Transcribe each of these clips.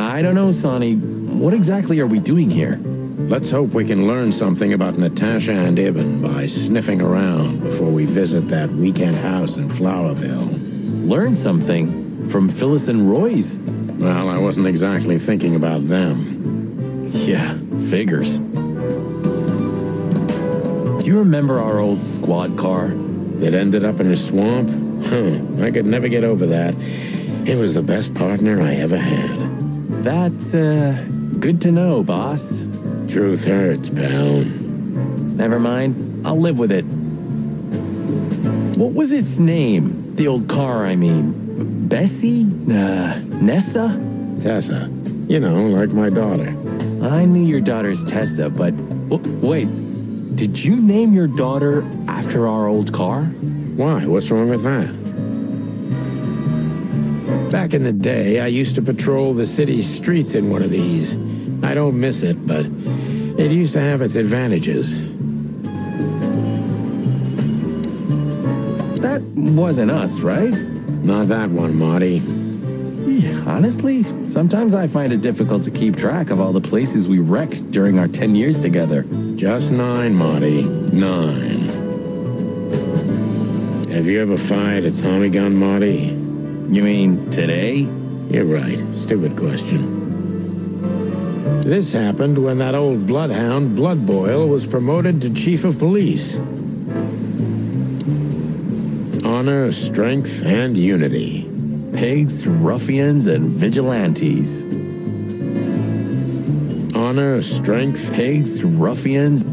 I don't know, Sonny. What exactly are we doing here? Let's hope we can learn something about Natasha and Ibn by sniffing around before we visit that weekend house in Flowerville. Learn something? From Phyllis and Roy's? Well, I wasn't exactly thinking about them. Yeah, figures. Do you remember our old squad car? It ended up in a swamp? I could never get over that. It was the best partner I ever had. That's, good to know, boss. Truth hurts, pal. Never mind. I'll live with it. What was its name? The old car, I mean. Bessie? Nessa? Tessa. You know, like my daughter. I knew your daughter's Tessa, but... wait. Did you name your daughter after our old car? Why? What's wrong with that? Back in the day, I used to patrol the city's streets in one of these. I don't miss it, but it used to have its advantages. That wasn't us, right? Not that one, Marty. Yeah, honestly, sometimes I find it difficult to keep track of all the places we wrecked during our 10 years together. Just 9, Marty. 9. Have you ever fired a Tommy gun, Marty? You mean today? You're right. Stupid question. This happened when that old bloodhound, Bloodboil, was promoted to chief of police. Honor, strength, and unity. Pigs, ruffians, and vigilantes. Honor, strength, Pigs, ruffians.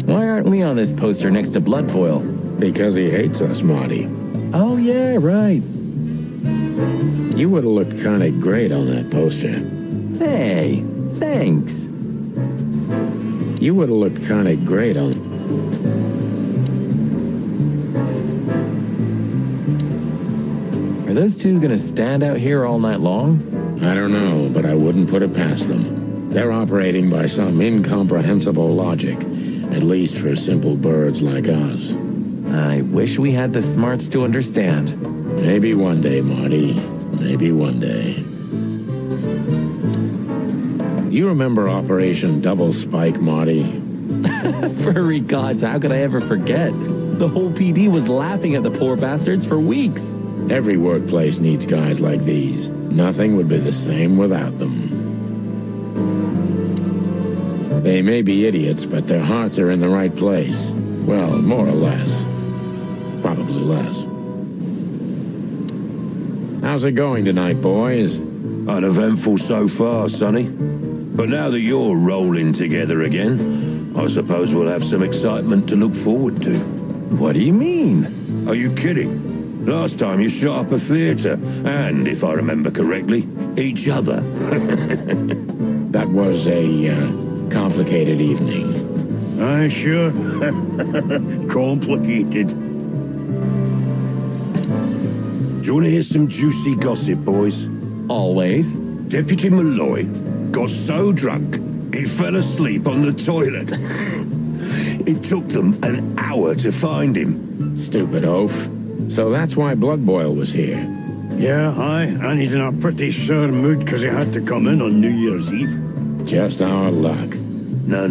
Why aren't we on this poster next to Bloodboil? because he hates us, Marty. Oh, yeah, right. You would have looked kind of great on that poster. Hey, thanks. You would have looked kind of great on... Are those two gonna stand out here all night long? I don't know, but I wouldn't put it past them. They're operating by some incomprehensible logic, at least for simple birds like us. I wish we had the smarts to understand. Maybe one day, Marty. Maybe one day. You remember Operation Double Spike, Marty? Furry gods, how could I ever forget? The whole PD was laughing at the poor bastards for weeks. Every workplace needs guys like these. Nothing would be the same without them. They may be idiots, but their hearts are in the right place. Well, more or less. Probably less. How's it going tonight, boys? Uneventful so far, Sonny. But now that you're rolling together again, I suppose we'll have some excitement to look forward to. What do you mean? Are you kidding? Last time you shot up a theater, and, if I remember correctly, each other. That was a complicated evening. Aye, sure. Complicated. Do you want to hear some juicy gossip, boys? Always. Deputy Malloy got so drunk, he fell asleep on the toilet. It took them an hour to find him. Stupid oaf. So that's why Bloodboil was here. Yeah, aye, and he's in a pretty sore mood because he had to come in on New Year's Eve. Just our luck. No.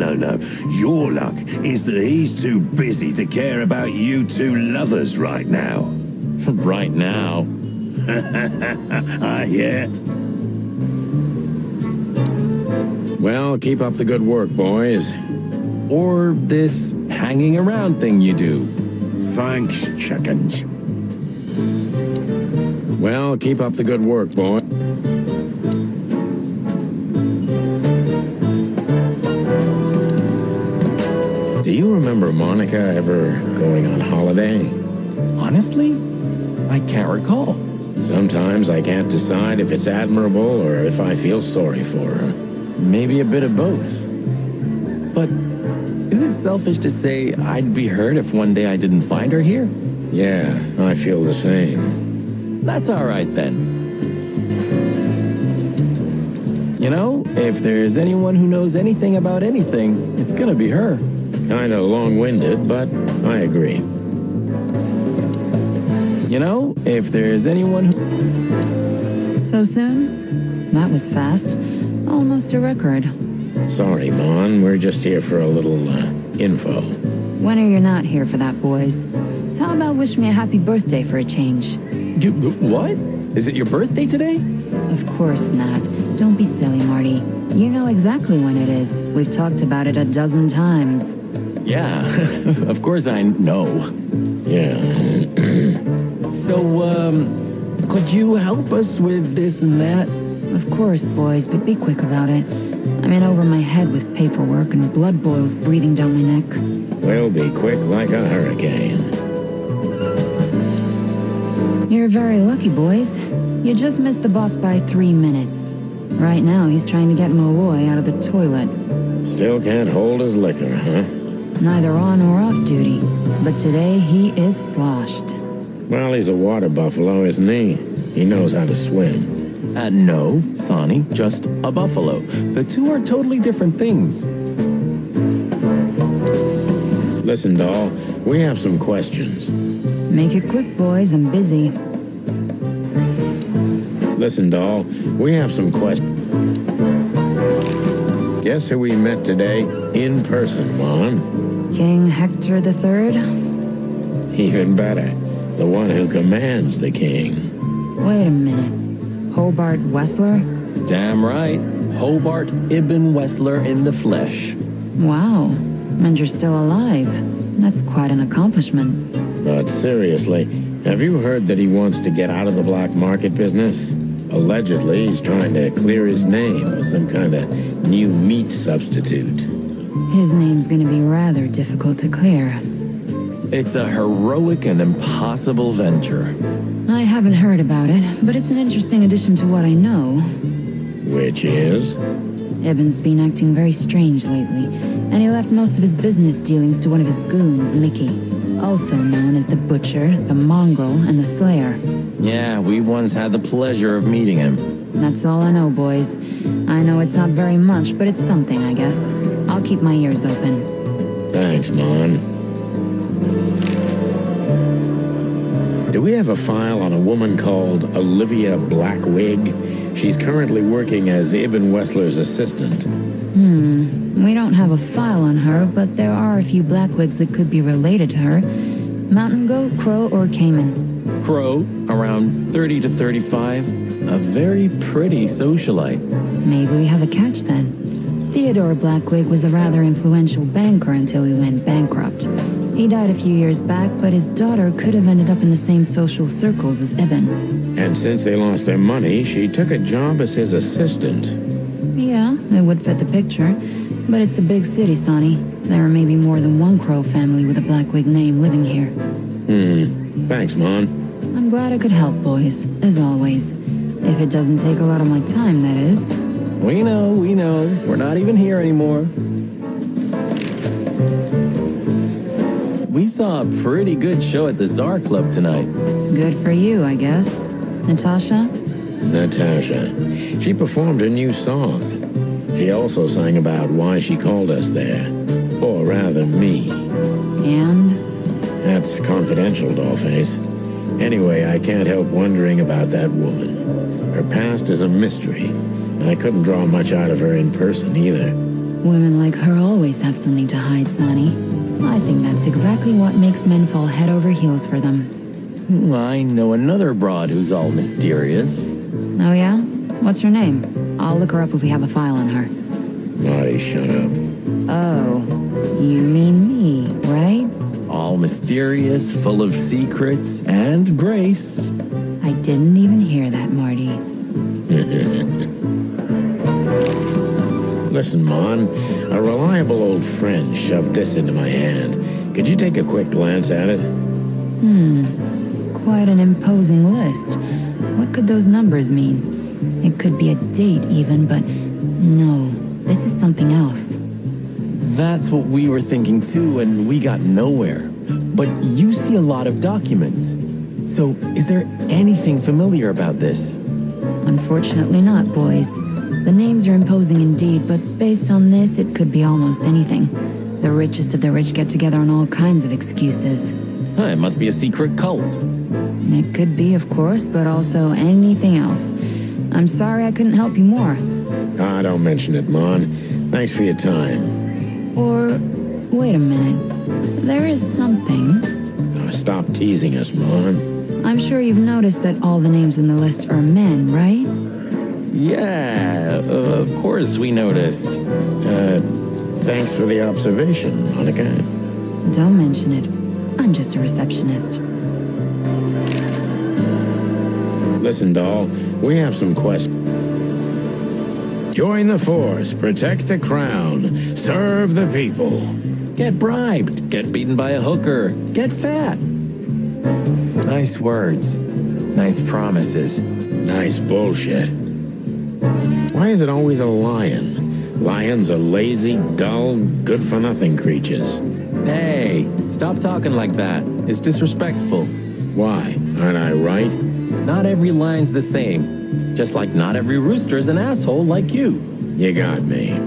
Your luck is that he's too busy to care about you two lovers right now. Right now. Ah, yeah. Well, keep up the good work, boys. Or this hanging around thing you do. Thanks, chickens. Well, keep up the good work, boy. Do you remember Monica ever going on holiday? Honestly, I can't recall. Sometimes I can't decide if it's admirable or if I feel sorry for her. Maybe a bit of both. But is it selfish to say I'd be hurt if one day I didn't find her here? Yeah, I feel the same. That's all right then. You know, if there's anyone who knows anything about anything, it's gonna be her. Kinda long-winded, but I agree. You know, if there's anyone who... So soon? That was fast. Almost a record. Sorry, Mon. We're just here for a little, info. When are you not here for that, boys? How about wish me a happy birthday for a change? What? Is it your birthday today? Of course not. Don't be silly, Marty. You know exactly when it is. We've talked about it a dozen times. Yeah, of course I know. Yeah. So, could you help us with this and that? Of course, boys, but be quick about it. I'm in over my head with paperwork and blood boils breathing down my neck. We'll be quick like a hurricane. You're very lucky, boys. You just missed the boss by 3 minutes. Right now, he's trying to get Malloy out of the toilet. Still can't hold his liquor, huh? Neither on or off duty. But today, he is sloshed. Well, he's a water buffalo, isn't he? He knows how to swim. No, Sonny, just a buffalo. The two are totally different things. Listen, doll, we have some questions. Make it quick, boys. I'm busy. Listen, doll, we have some questions. Guess who we met today in person, Mon? King Hector III? Even better, the one who commands the king. Wait a minute. Hobart Wessler? Damn right. Hobart Ibn Wessler in the flesh. Wow. And you're still alive. That's quite an accomplishment. But seriously, have you heard that he wants to get out of the black market business? Allegedly, he's trying to clear his name with some kind of new meat substitute. His name's gonna be rather difficult to clear. It's a heroic and impossible venture. I haven't heard about it, but it's an interesting addition to what I know. Which is? Ibn's been acting very strange lately, and he left most of his business dealings to one of his goons, Mickey. Also known as the Butcher, the Mongrel, and the Slayer. Yeah, we once had the pleasure of meeting him. That's all I know, boys. I know it's not very much, but it's something, I guess. I'll keep my ears open. Thanks, Mon. Do we have a file on a woman called Olivia Blackwig? She's currently working as Ibn Wessler's assistant. We don't have a file on her, but there are a few Blackwigs that could be related to her. Mountain goat, crow, or cayman? Crow, around 30 to 35. A very pretty socialite. Maybe we have a catch then. Theodore Blackwig was a rather influential banker until he went bankrupt. He died a few years back, but his daughter could have ended up in the same social circles as Ibn. And since they lost their money, she took a job as his assistant. Yeah, it would fit the picture. But it's a big city, Sonny. There are maybe more than one Crow family with a Blackwig name living here. Thanks, Mon. I'm glad I could help, boys, as always. If it doesn't take a lot of my time, that is. We know. We're not even here anymore. We saw a pretty good show at the Tsar Club tonight. Good for you, I guess. Natasha? Natasha. She performed a new song. She also sang about why she called us there. Or rather, me. And? That's confidential, Dollface. Anyway, I can't help wondering about that woman. Her past is a mystery, and I couldn't draw much out of her in person either. Women like her always have something to hide, Sonny. I think that's exactly what makes men fall head over heels for them. I know another broad who's all mysterious. Oh yeah? What's her name? I'll look her up if we have a file on her. Marty, shut up. Oh, you mean me, right? All mysterious, full of secrets, and grace. I didn't even hear that, Marty. Listen, Mon, a reliable old friend shoved this into my hand. Could you take a quick glance at it? Quite an imposing list. What could those numbers mean? It could be a date even, but no, this is something else. That's what we were thinking too, and we got nowhere. But you see a lot of documents. So, is there anything familiar about this? Unfortunately not, boys. The names are imposing indeed, but based on this, it could be almost anything. The richest of the rich get together on all kinds of excuses. It must be a secret cult. It could be, of course, but also anything else. I'm sorry I couldn't help you more. Ah, don't mention it, Mon. Thanks for your time. Or, wait a minute. There is something. Now, stop teasing us, Mon. I'm sure you've noticed that all the names in the list are men, right? Yeah, of course we noticed. Thanks for the observation, Monica. Don't mention it. I'm just a receptionist. Listen, doll, we have some questions. Join the Force, protect the crown, serve the people. Get bribed, get beaten by a hooker, get fat. Nice words, nice promises. Nice bullshit. Why is it always a lion? Lions are lazy, dull, good-for-nothing creatures. Hey, stop talking like that. It's disrespectful. Why? Aren't I right? Not every lion's the same. Just like not every rooster's an asshole like you. You got me.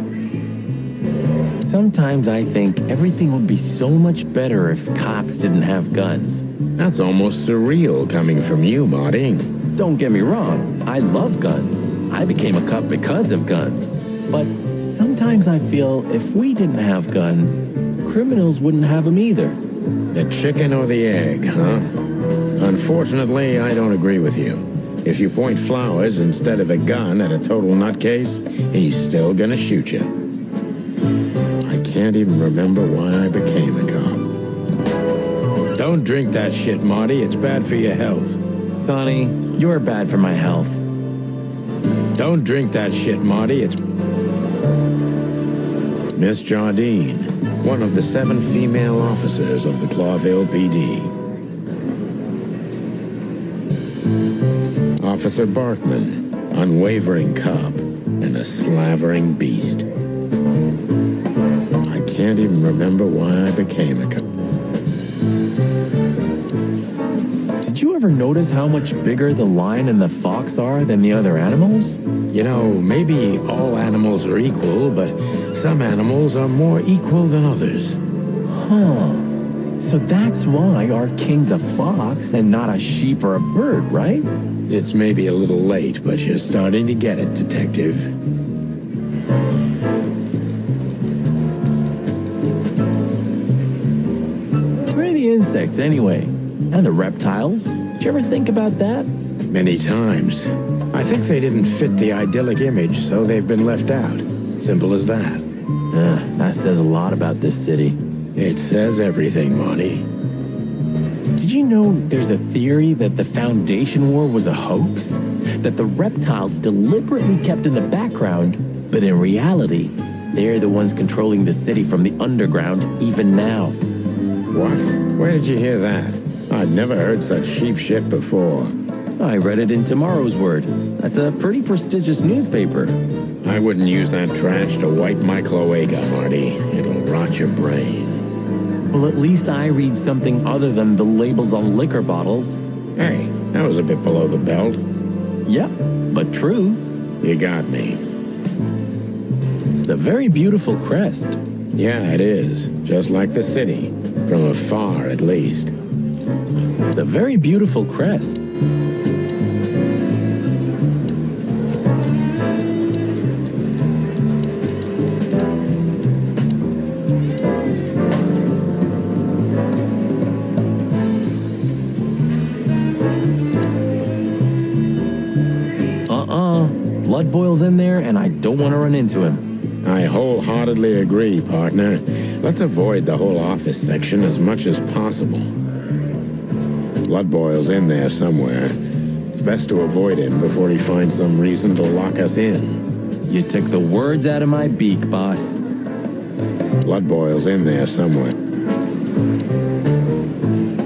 Sometimes I think everything would be so much better if cops didn't have guns. That's almost surreal coming from you, Marty. Don't get me wrong, I love guns. I became a cop because of guns. But sometimes I feel if we didn't have guns, criminals wouldn't have them either. The chicken or the egg, huh? Unfortunately, I don't agree with you. If you point flowers instead of a gun at a total nutcase, he's still gonna shoot you. I can't even remember why I became a cop. Don't drink that shit, Marty. It's bad for your health. Sonny, you're bad for my health. Don't drink that shit, Marty. It's... Miss Jardine, one of the 7 female officers of the Clawville PD. Officer Barkman, unwavering cop and a slavering beast. I can't even remember why I became a cop. Did you ever notice how much bigger the lion and the fox are than the other animals? You know, maybe all animals are equal, but some animals are more equal than others. Huh. So that's why our king's a fox and not a sheep or a bird, right? It's maybe a little late, but you're starting to get it, Detective. Where are the insects, anyway? And the reptiles? Did you ever think about that? Many times. I think they didn't fit the idyllic image, so they've been left out. Simple as that. That says a lot about this city. It says everything, Monty. Did you know there's a theory that the Foundation War was a hoax? That the reptiles deliberately kept in the background, but in reality, they're the ones controlling the city from the underground even now. What? Where did you hear that? I'd never heard such sheep shit before. I read it in Tomorrow's Word. That's a pretty prestigious newspaper. I wouldn't use that trash to wipe my cloaca, Marty. It'll rot your brain. Well, at least I read something other than the labels on liquor bottles. Hey, that was a bit below the belt. Yep, but true. You got me. It's a very beautiful crest. Yeah, it is. Just like the city. From afar, at least. It's a very beautiful crest. Blood boils in there, and I don't want to run into him. I wholeheartedly agree, partner. Let's avoid the whole office section as much as possible. Blood boils in there somewhere. It's best to avoid him before he finds some reason to lock us in. You took the words out of my beak, boss. Blood boils in there somewhere.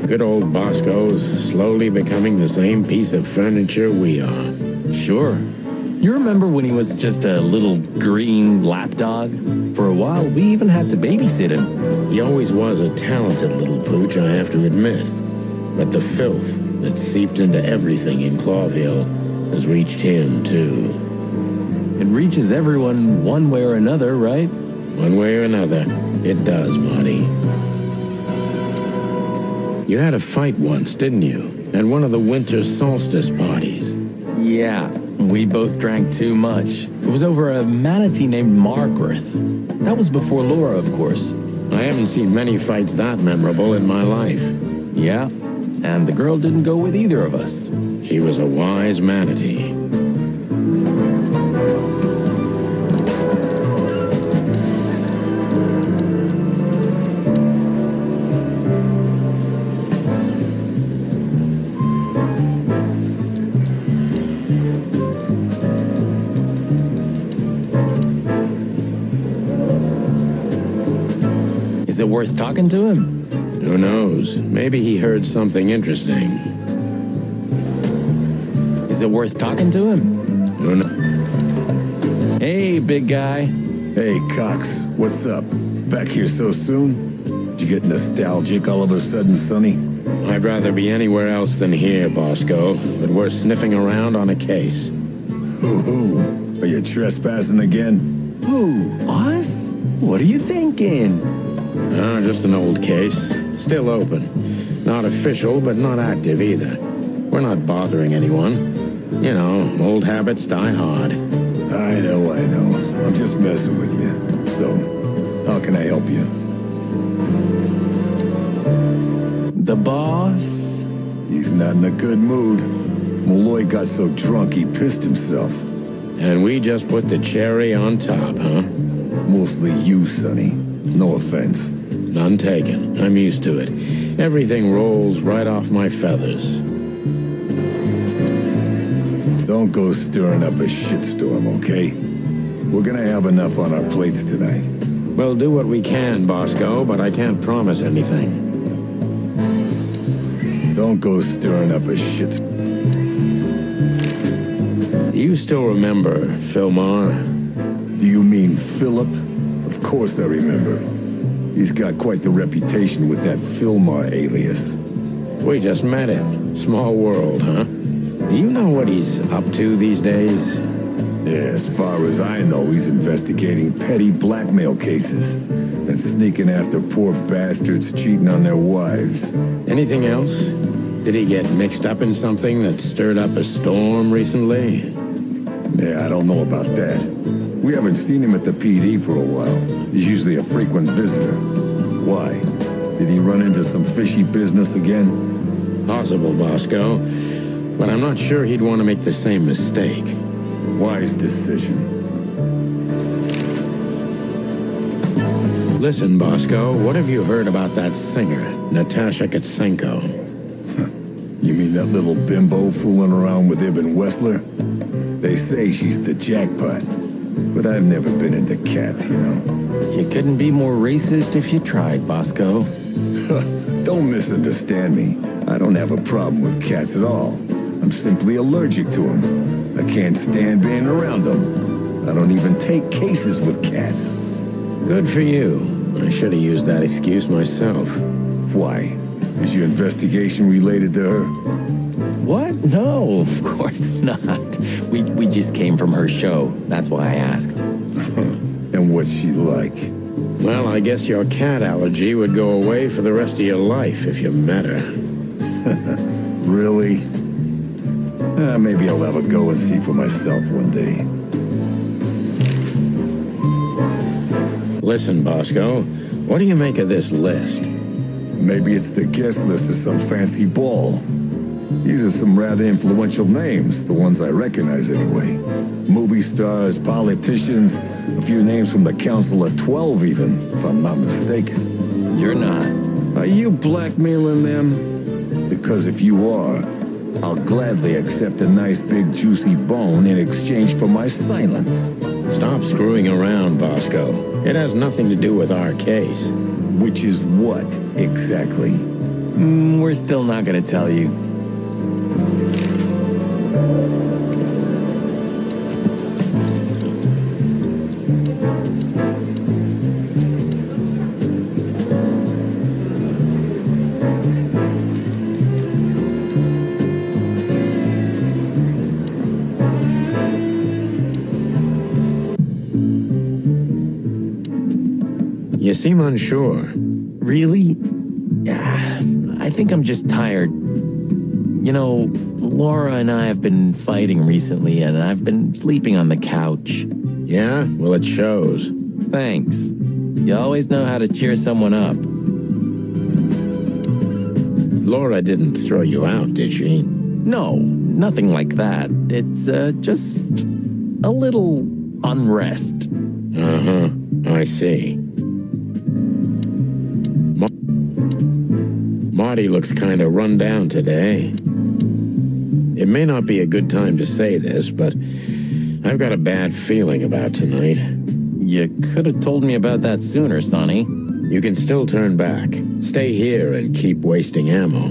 Good old Bosco's slowly becoming the same piece of furniture we are. Sure. You remember when he was just a little green lapdog? For a while, we even had to babysit him. He always was a talented little pooch, I have to admit. But the filth that seeped into everything in Clawville has reached him, too. It reaches everyone one way or another, right? One way or another, it does, Marty. You had a fight once, didn't you? At one of the winter solstice parties. Yeah, we both drank too much. It was over a manatee named Markworth. That was before Laura, of course. I haven't seen many fights that memorable in my life. Yeah, and the girl didn't go with either of us. She was a wise manatee. Is it worth talking to him? Who knows? Maybe he heard something interesting. Is it worth talking to him? Who knows? Hey, big guy. Hey, Cox, what's up? Back here so soon? Did you get nostalgic all of a sudden, Sonny? I'd rather be anywhere else than here, Bosco, but we're sniffing around on a case. Hoo-hoo. Are you trespassing again? Who? Us? What are you thinking? Just an old case. Still open. Not official, but not active either. We're not bothering anyone. You know, old habits die hard. I know. I'm just messing with you. So, how can I help you? The boss? He's not in a good mood. Malloy got so drunk he pissed himself. And we just put the cherry on top, huh? Mostly you, Sonny. No offense. None taken. I'm used to it. Everything rolls right off my feathers. Don't go stirring up a shitstorm, okay? We're gonna have enough on our plates tonight. We'll do what we can, Bosco, but I can't promise anything. Don't go stirring up a shit. Do you still remember Philmar? Do you mean Philip? Of course I remember. He's got quite the reputation with that Philmar alias. We just met him. Small world, huh? Do you know what he's up to these days? Yeah, as far as I know, he's investigating petty blackmail cases and sneaking after poor bastards cheating on their wives. Anything else? Did he get mixed up in something that stirred up a storm recently? Yeah, I don't know about that. We haven't seen him at the PD for a while. He's usually a frequent visitor. Why? Did he run into some fishy business again? Possible, Bosco. But I'm not sure he'd want to make the same mistake. Wise decision. Listen, Bosco, what have you heard about that singer, Natasha Katsenko? You mean that little bimbo fooling around with Ibn Wessler? They say she's the jackpot. But I've never been into cats, you know. You couldn't be more racist if you tried, Bosco. Don't misunderstand me. I don't have a problem with cats at all. I'm simply allergic to them. I can't stand being around them. I don't even take cases with cats. Good for you. I should have used that excuse myself. Why? Is your investigation related to her? What? No, of course not. We just came from her show. That's why I asked. And what's she like? Well, I guess your cat allergy would go away for the rest of your life if you met her. Really? Maybe I'll have a go and see for myself one day. Listen, Bosco, what do you make of this list? Maybe it's the guest list of some fancy ball. These are some rather influential names, the ones I recognize anyway. Movie stars, politicians, a few names from the Council of 12 even, if I'm not mistaken. You're not. Are you blackmailing them? Because if you are, I'll gladly accept a nice big juicy bone in exchange for my silence. Stop screwing around, Bosco. It has nothing to do with our case. Which is what, exactly? We're still not gonna tell you. You seem unsure. Really? Yeah, I think I'm just tired. You know, Laura and I have been fighting recently, and I've been sleeping on the couch. Yeah? Well, it shows. Thanks. You always know how to cheer someone up. Laura didn't throw you out, did she? No, nothing like that. It's just a little unrest. Uh-huh. I see. Marty looks kind of run down today. It may not be a good time to say this, but I've got a bad feeling about tonight. You could have told me about that sooner, Sonny. You can still turn back. Stay here and keep wasting ammo.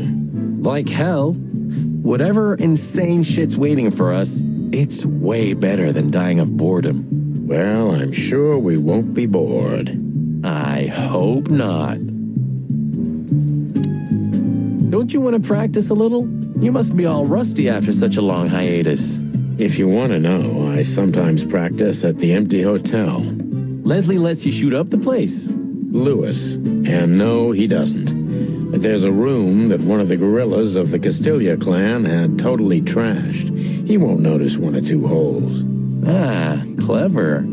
Like hell. Whatever insane shit's waiting for us, it's way better than dying of boredom. Well, I'm sure we won't be bored. I hope not. Don't you want to practice a little? You must be all rusty after such a long hiatus. If you want to know, I sometimes practice at the Empty Hotel. Leslie lets you shoot up the place. Lewis. And no, he doesn't. But there's a room that one of the guerrillas of the Castilla clan had totally trashed. He won't notice one or two holes. Ah, clever.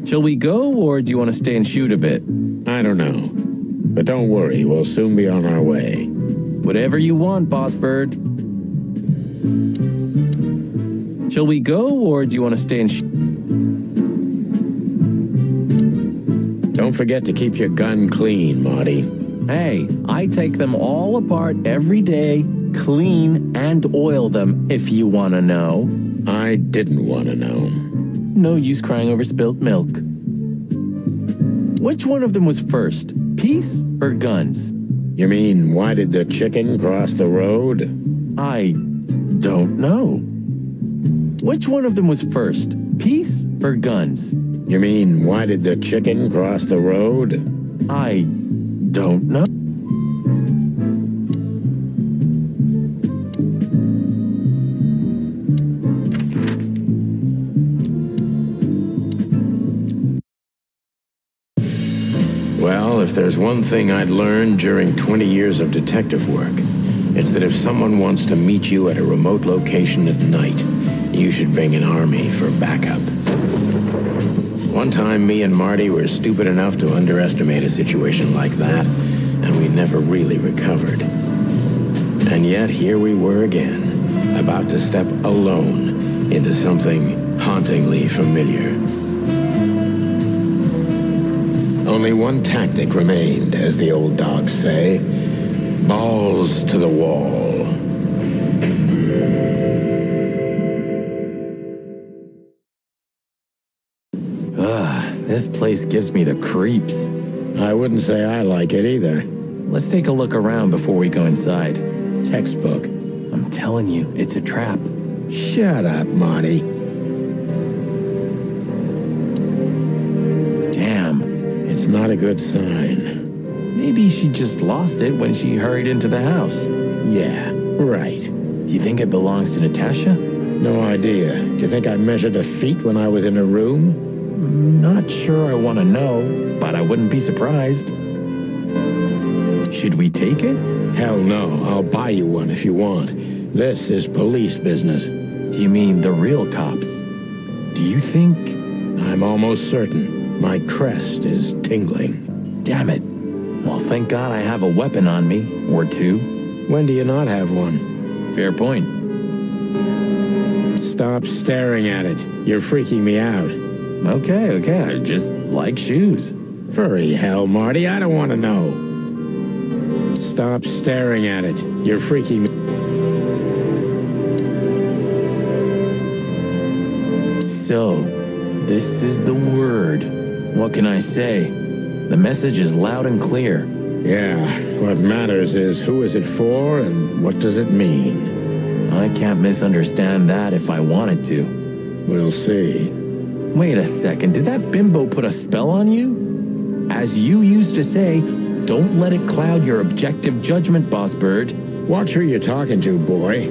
Shall we go, or do you want to stay and shoot a bit? I don't know. But don't worry, we'll soon be on our way. Whatever you want, Boss Bird. Shall we go, or do you want to stay and Don't forget to keep your gun clean, Marty. Hey, I take them all apart every day, clean and oil them, if you want to know. I didn't want to know. No use crying over spilt milk. Which one of them was first, peace or guns? You mean, why did the chicken cross the road? I don't know. Which one of them was first, peace or guns? You mean, why did the chicken cross the road? I don't know. Well, if there's one thing I'd learned during 20 years of detective work, it's that if someone wants to meet you at a remote location at night, you should bring an army for backup. One time, me and Marty were stupid enough to underestimate a situation like that, and we never really recovered. And yet, here we were again, about to step alone into something hauntingly familiar. Only one tactic remained, as the old dogs say. Balls to the wall. This place gives me the creeps. I wouldn't say I like it either. Let's take a look around before we go inside. Textbook. I'm telling you, it's a trap. Shut up, Marty. Damn. It's not a good sign. Maybe she just lost it when she hurried into the house. Yeah, right. Do you think it belongs to Natasha? No idea. Do you think I measured her feet when I was in her room? Not sure I want to know, but I wouldn't be surprised. Should we take it? Hell no. I'll buy you one if you want. This is police business. Do you mean the real cops? Do you think... I'm almost certain. My crest is tingling. Damn it. Well, thank God I have a weapon on me, or two. When do you not have one? Fair point. Stop staring at it. You're freaking me out. Okay, I just like shoes. Furry hell, Marty, I don't want to know. Stop staring at it. You're freaking me. So, This is the word. What can I say? The message is loud and clear. Yeah, what matters is who is it for and what does it mean? I can't misunderstand that if I wanted to. We'll see. Wait a second, did that bimbo put a spell on you? As you used to say, don't let it cloud your objective judgment, Boss Bird. Watch who you're talking to, boy.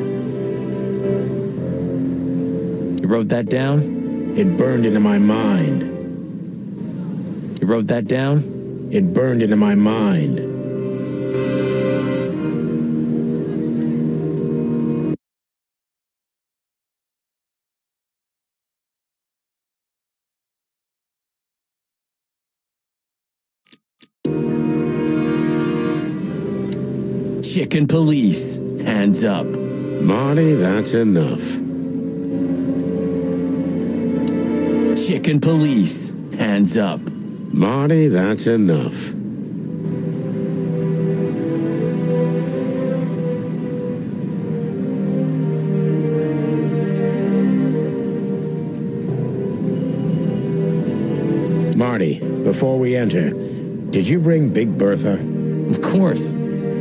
You wrote that down? It burned into my mind. You wrote that down? It burned into my mind. Chicken police, hands up. Marty, that's enough. Chicken police, hands up. Marty, that's enough. Marty, before we enter, did you bring Big Bertha? Of course.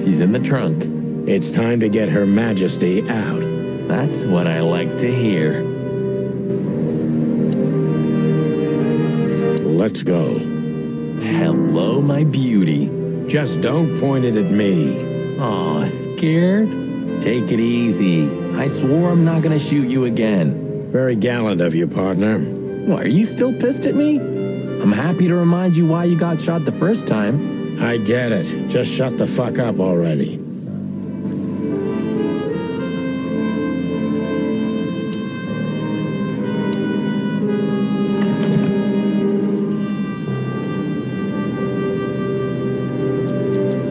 She's in the trunk. It's time to get Her Majesty out. That's what I like to hear. Let's go. Hello, my beauty. Just don't point it at me. Aw, scared? Take it easy. I swore I'm not gonna shoot you again. Very gallant of you, partner. What, are you still pissed at me? I'm happy to remind you why you got shot the first time. I get it. Just shut the fuck up already.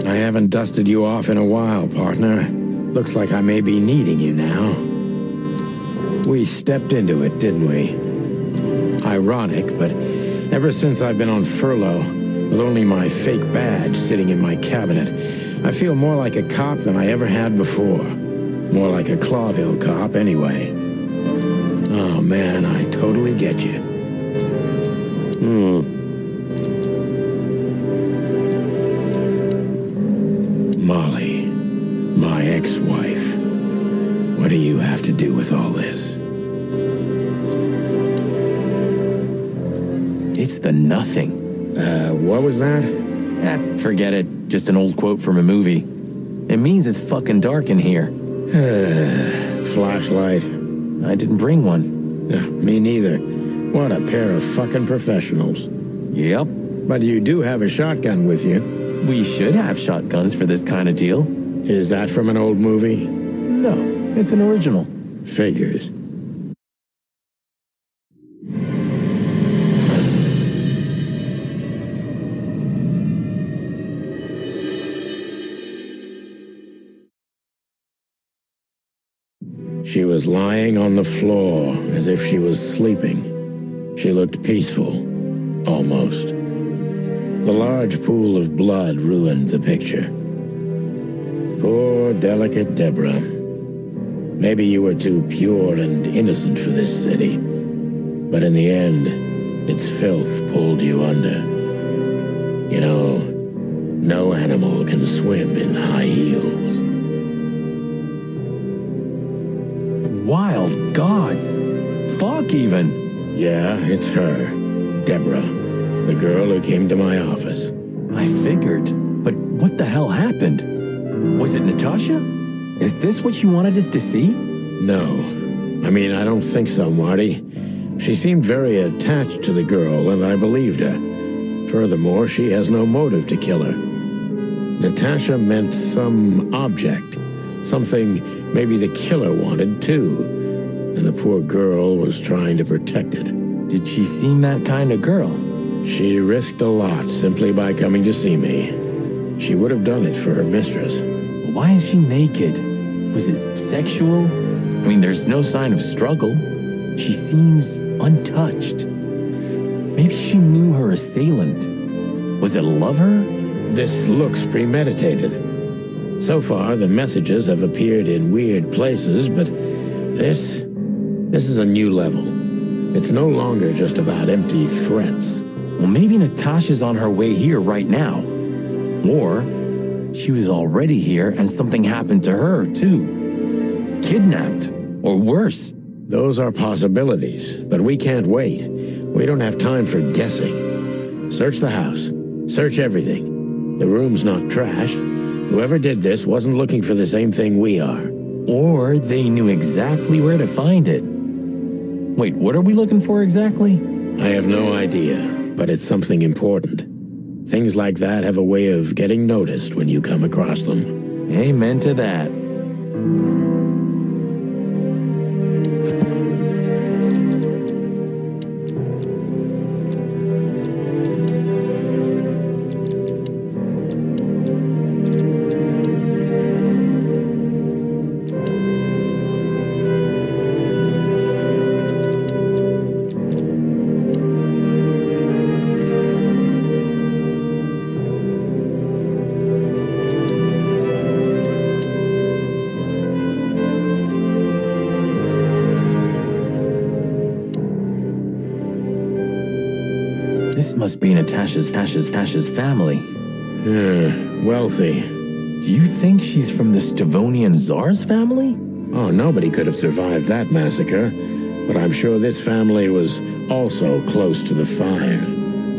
I haven't dusted you off in a while, partner. Looks like I may be needing you now. We stepped into it, didn't we? Ironic, but ever since I've been on furlough, with only my fake badge sitting in my cabinet, I feel more like a cop than I ever had before. More like a Clawville cop, anyway. Oh, man, I totally get you. Molly, my ex-wife. What do you have to do with all this? It's the nothing. What was that? Forget it. Just an old quote from a movie. It means it's fucking dark in here. Flashlight. I didn't bring one. Me neither. What a pair of fucking professionals. Yep. But you do have a shotgun with you. We should have shotguns for this kind of deal. Is that from an old movie? No, it's an original. Figures. She was lying on the floor as if she was sleeping. She looked peaceful, almost. The large pool of blood ruined the picture. Poor, delicate Deborah. Maybe you were too pure and innocent for this city, but in the end, its filth pulled you under. You know, no animal can swim in high heels. Wild gods. Fuck even. Yeah, it's her. Deborah. The girl who came to my office. I figured. But what the hell happened? Was it Natasha? Is this what you wanted us to see? No. I mean, I don't think so, Marty. She seemed very attached to the girl, and I believed her. Furthermore, she has no motive to kill her. Natasha meant some object. Something maybe the killer wanted, too. And the poor girl was trying to protect it. Did she seem that kind of girl? She risked a lot simply by coming to see me. She would have done it for her mistress. Why is she naked? Was it sexual? I mean, there's no sign of struggle. She seems untouched. Maybe she knew her assailant. Was it a lover? This looks premeditated. So far, the messages have appeared in weird places, but this is a new level. It's no longer just about empty threats. Well, maybe Natasha's on her way here right now. Or she was already here and something happened to her, too. Kidnapped. Or worse. Those are possibilities, but we can't wait. We don't have time for guessing. Search the house. Search everything. The room's not trashed. Whoever did this wasn't looking for the same thing we are. Or they knew exactly where to find it. Wait, what are we looking for exactly? I have no idea, but it's something important. Things like that have a way of getting noticed when you come across them. Amen to that. This must be Natasha's Fash's family. Wealthy. Do you think she's from the Stavonian Tsar's family? Oh, nobody could have survived that massacre, but I'm sure this family was also close to the fire.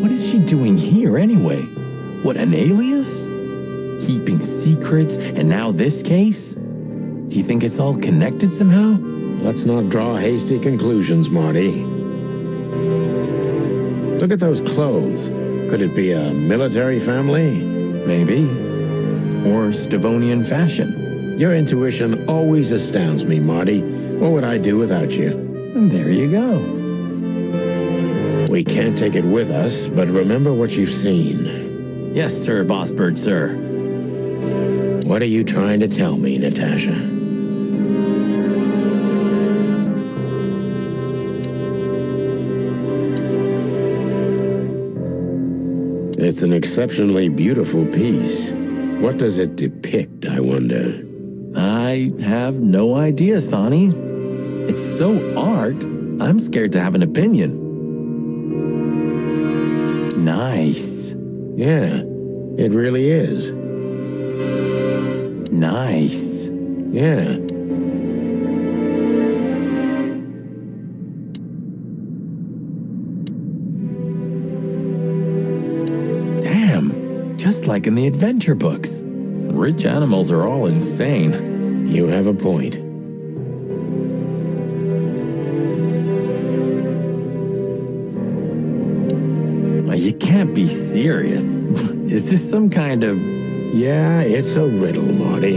What is she doing here anyway? What, an alias? Keeping secrets, and now this case? Do you think it's all connected somehow? Let's not draw hasty conclusions, Marty. Look at those clothes. Could it be a military family? Maybe. Or Stavonian fashion. Your intuition always astounds me, Marty. What would I do without you? And there you go. We can't take it with us, but remember what you've seen. Yes, sir, Boss Bird, sir. What are you trying to tell me, Natasha? It's an exceptionally beautiful piece. What does it depict, I wonder? I have no idea, Sonny. It's so art, I'm scared to have an opinion. Nice. Yeah, it really is. Nice. Yeah. Damn, just like in the adventure books. Rich animals are all insane. You have a point. You can't be serious. Is this some kind of... Yeah, it's a riddle, Marty.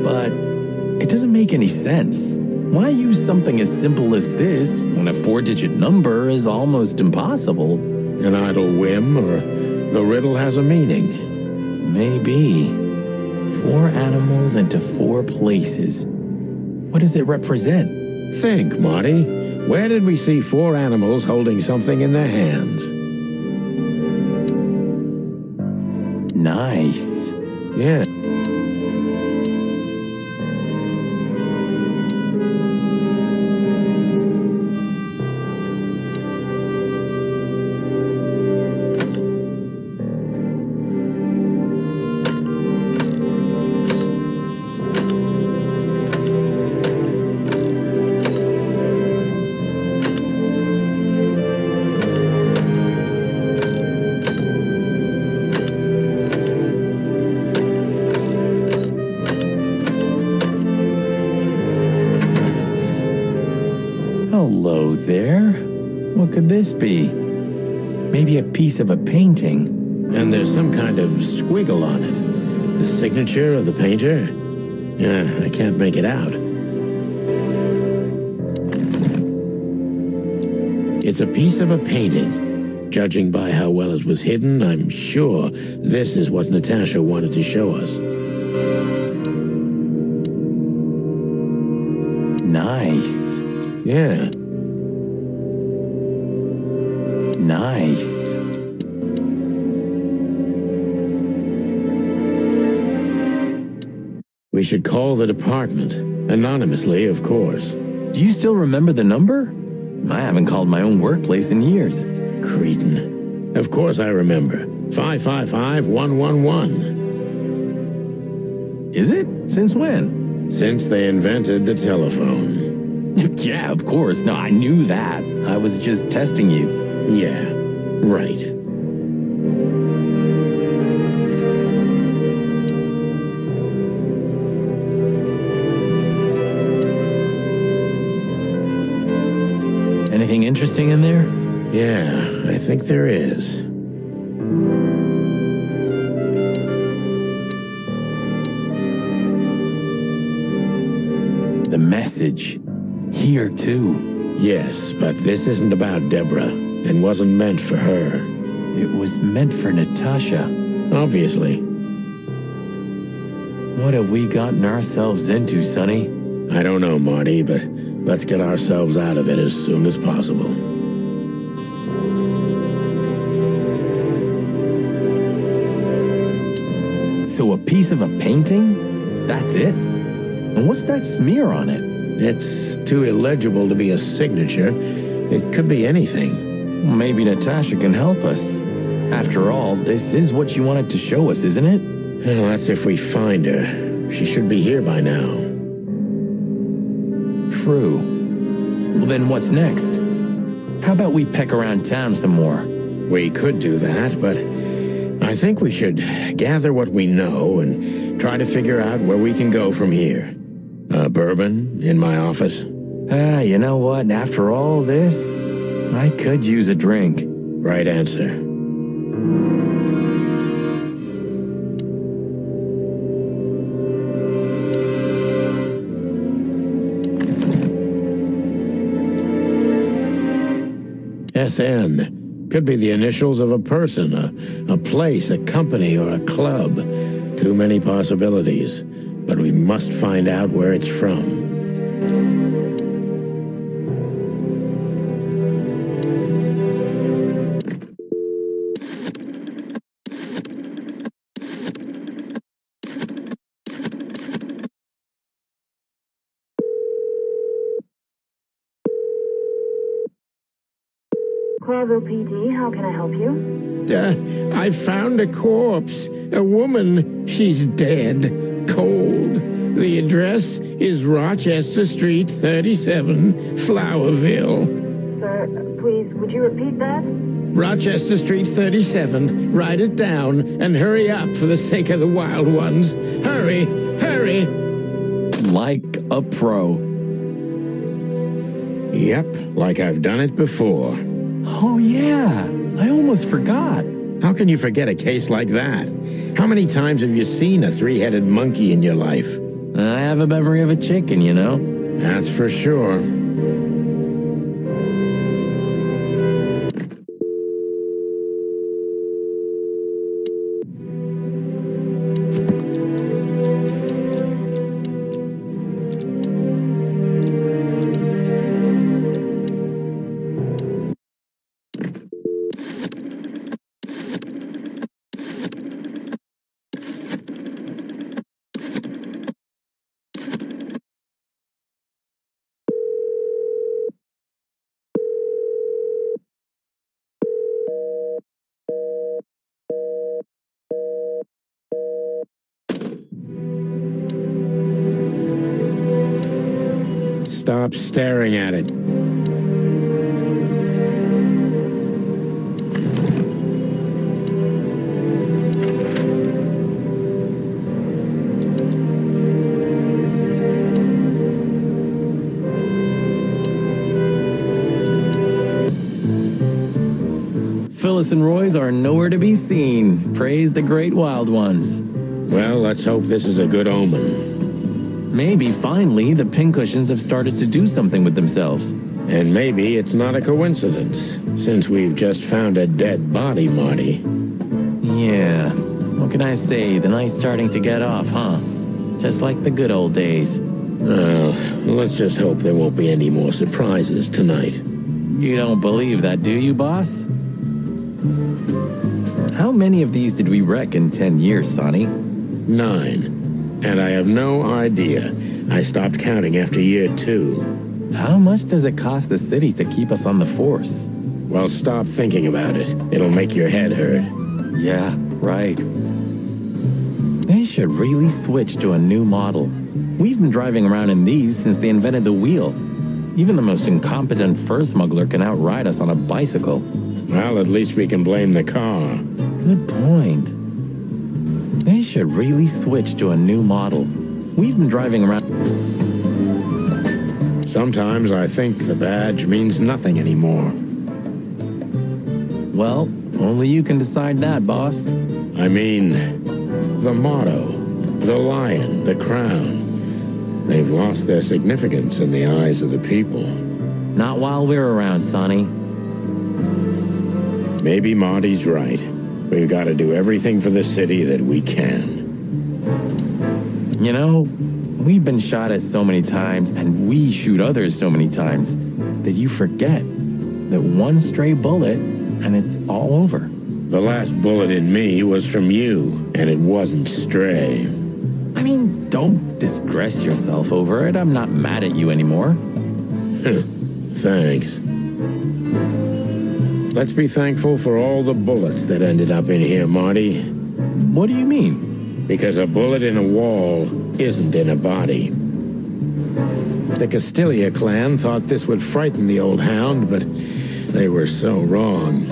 But it doesn't make any sense. Why use something as simple as this when a 4-digit number is almost impossible? An idle whim, or the riddle has a meaning? Maybe. 4 animals into 4 places. What does it represent? Think, Marty. Where did we see 4 animals holding something in their hands? Nice. Yeah. Hello there. What could this be? Maybe a piece of a painting. And there's some kind of squiggle on it. The signature of the painter? Yeah, I can't make it out. It's a piece of a painting. Judging by how well it was hidden, I'm sure this is what Natasha wanted to show us. Nice. Yeah. Nice. We should call the department. Anonymously, of course. Do you still remember the number? I haven't called my own workplace in years. Cretin. Of course I remember. 555-111. Is it? Since when? Since they invented the telephone. Yeah, of course. No, I knew that. I was just testing you. Yeah, right. Anything interesting in there? Yeah, I think there is. The message. Here, too. Yes, but this isn't about Deborah, and wasn't meant for her. It was meant for Natasha. Obviously. What have we gotten ourselves into, Sonny? I don't know, Marty, but let's get ourselves out of it as soon as possible. So a piece of a painting? That's it? And what's that smear on it? It's too illegible to be a signature. It could be anything. Maybe Natasha can help us. After all, this is what she wanted to show us, isn't it? Well, that's if we find her. She should be here by now. True. Well, then what's next? How about we peck around town some more? We could do that, but I think we should gather what we know and try to figure out where we can go from here. Bourbon in my office? You know what? After all this, I could use a drink. Right answer. SN. Could be the initials of a person, a place, a company, or a club. Too many possibilities. But we must find out where it's from. Clarville PD, how can I help you? I found a corpse. A woman. She's dead. Cold. The address is Rochester Street, 37, Flowerville. Sir, please, would you repeat that? Rochester Street, 37. Write it down and hurry up for the sake of the wild ones. Hurry! Hurry! Like a pro. Yep, like I've done it before. Oh, yeah. I almost forgot. How can you forget a case like that? How many times have you seen a three-headed monkey in your life? I have a memory of a chicken, you know? That's for sure. Stop staring at it. Phyllis and Roy's are nowhere to be seen. Praise the great wild ones. Well, let's hope this is a good omen. Maybe, finally, the pincushions have started to do something with themselves. And maybe it's not a coincidence, since we've just found a dead body, Marty. Yeah. What can I say? The night's starting to get off, huh? Just like the good old days. Well, let's just hope there won't be any more surprises tonight. You don't believe that, do you, boss? How many of these did we wreck in 10 years, Sonny? 9. And I have no idea. I stopped counting after year 2. How much does it cost the city to keep us on the force? Well, stop thinking about it. It'll make your head hurt. Yeah, right. They should really switch to a new model. We've been driving around in these since they invented the wheel. Even the most incompetent fur smuggler can outride us on a bicycle. Well, at least we can blame the car. Good point. They should really switch to a new model. We've been driving around... Sometimes I think the badge means nothing anymore. Well, only you can decide that, boss. I mean, the motto, the lion, the crown. They've lost their significance in the eyes of the people. Not while we're around, Sonny. Maybe Marty's right. We've got to do everything for the city that we can. You know, we've been shot at so many times, and we shoot others so many times, that you forget that one stray bullet, and it's all over. The last bullet in me was from you, and it wasn't stray. I mean, don't distress yourself over it. I'm not mad at you anymore. Thanks. Let's be thankful for all the bullets that ended up in here, Marty. What do you mean? Because a bullet in a wall isn't in a body. The Castilia clan thought this would frighten the old hound, but they were so wrong.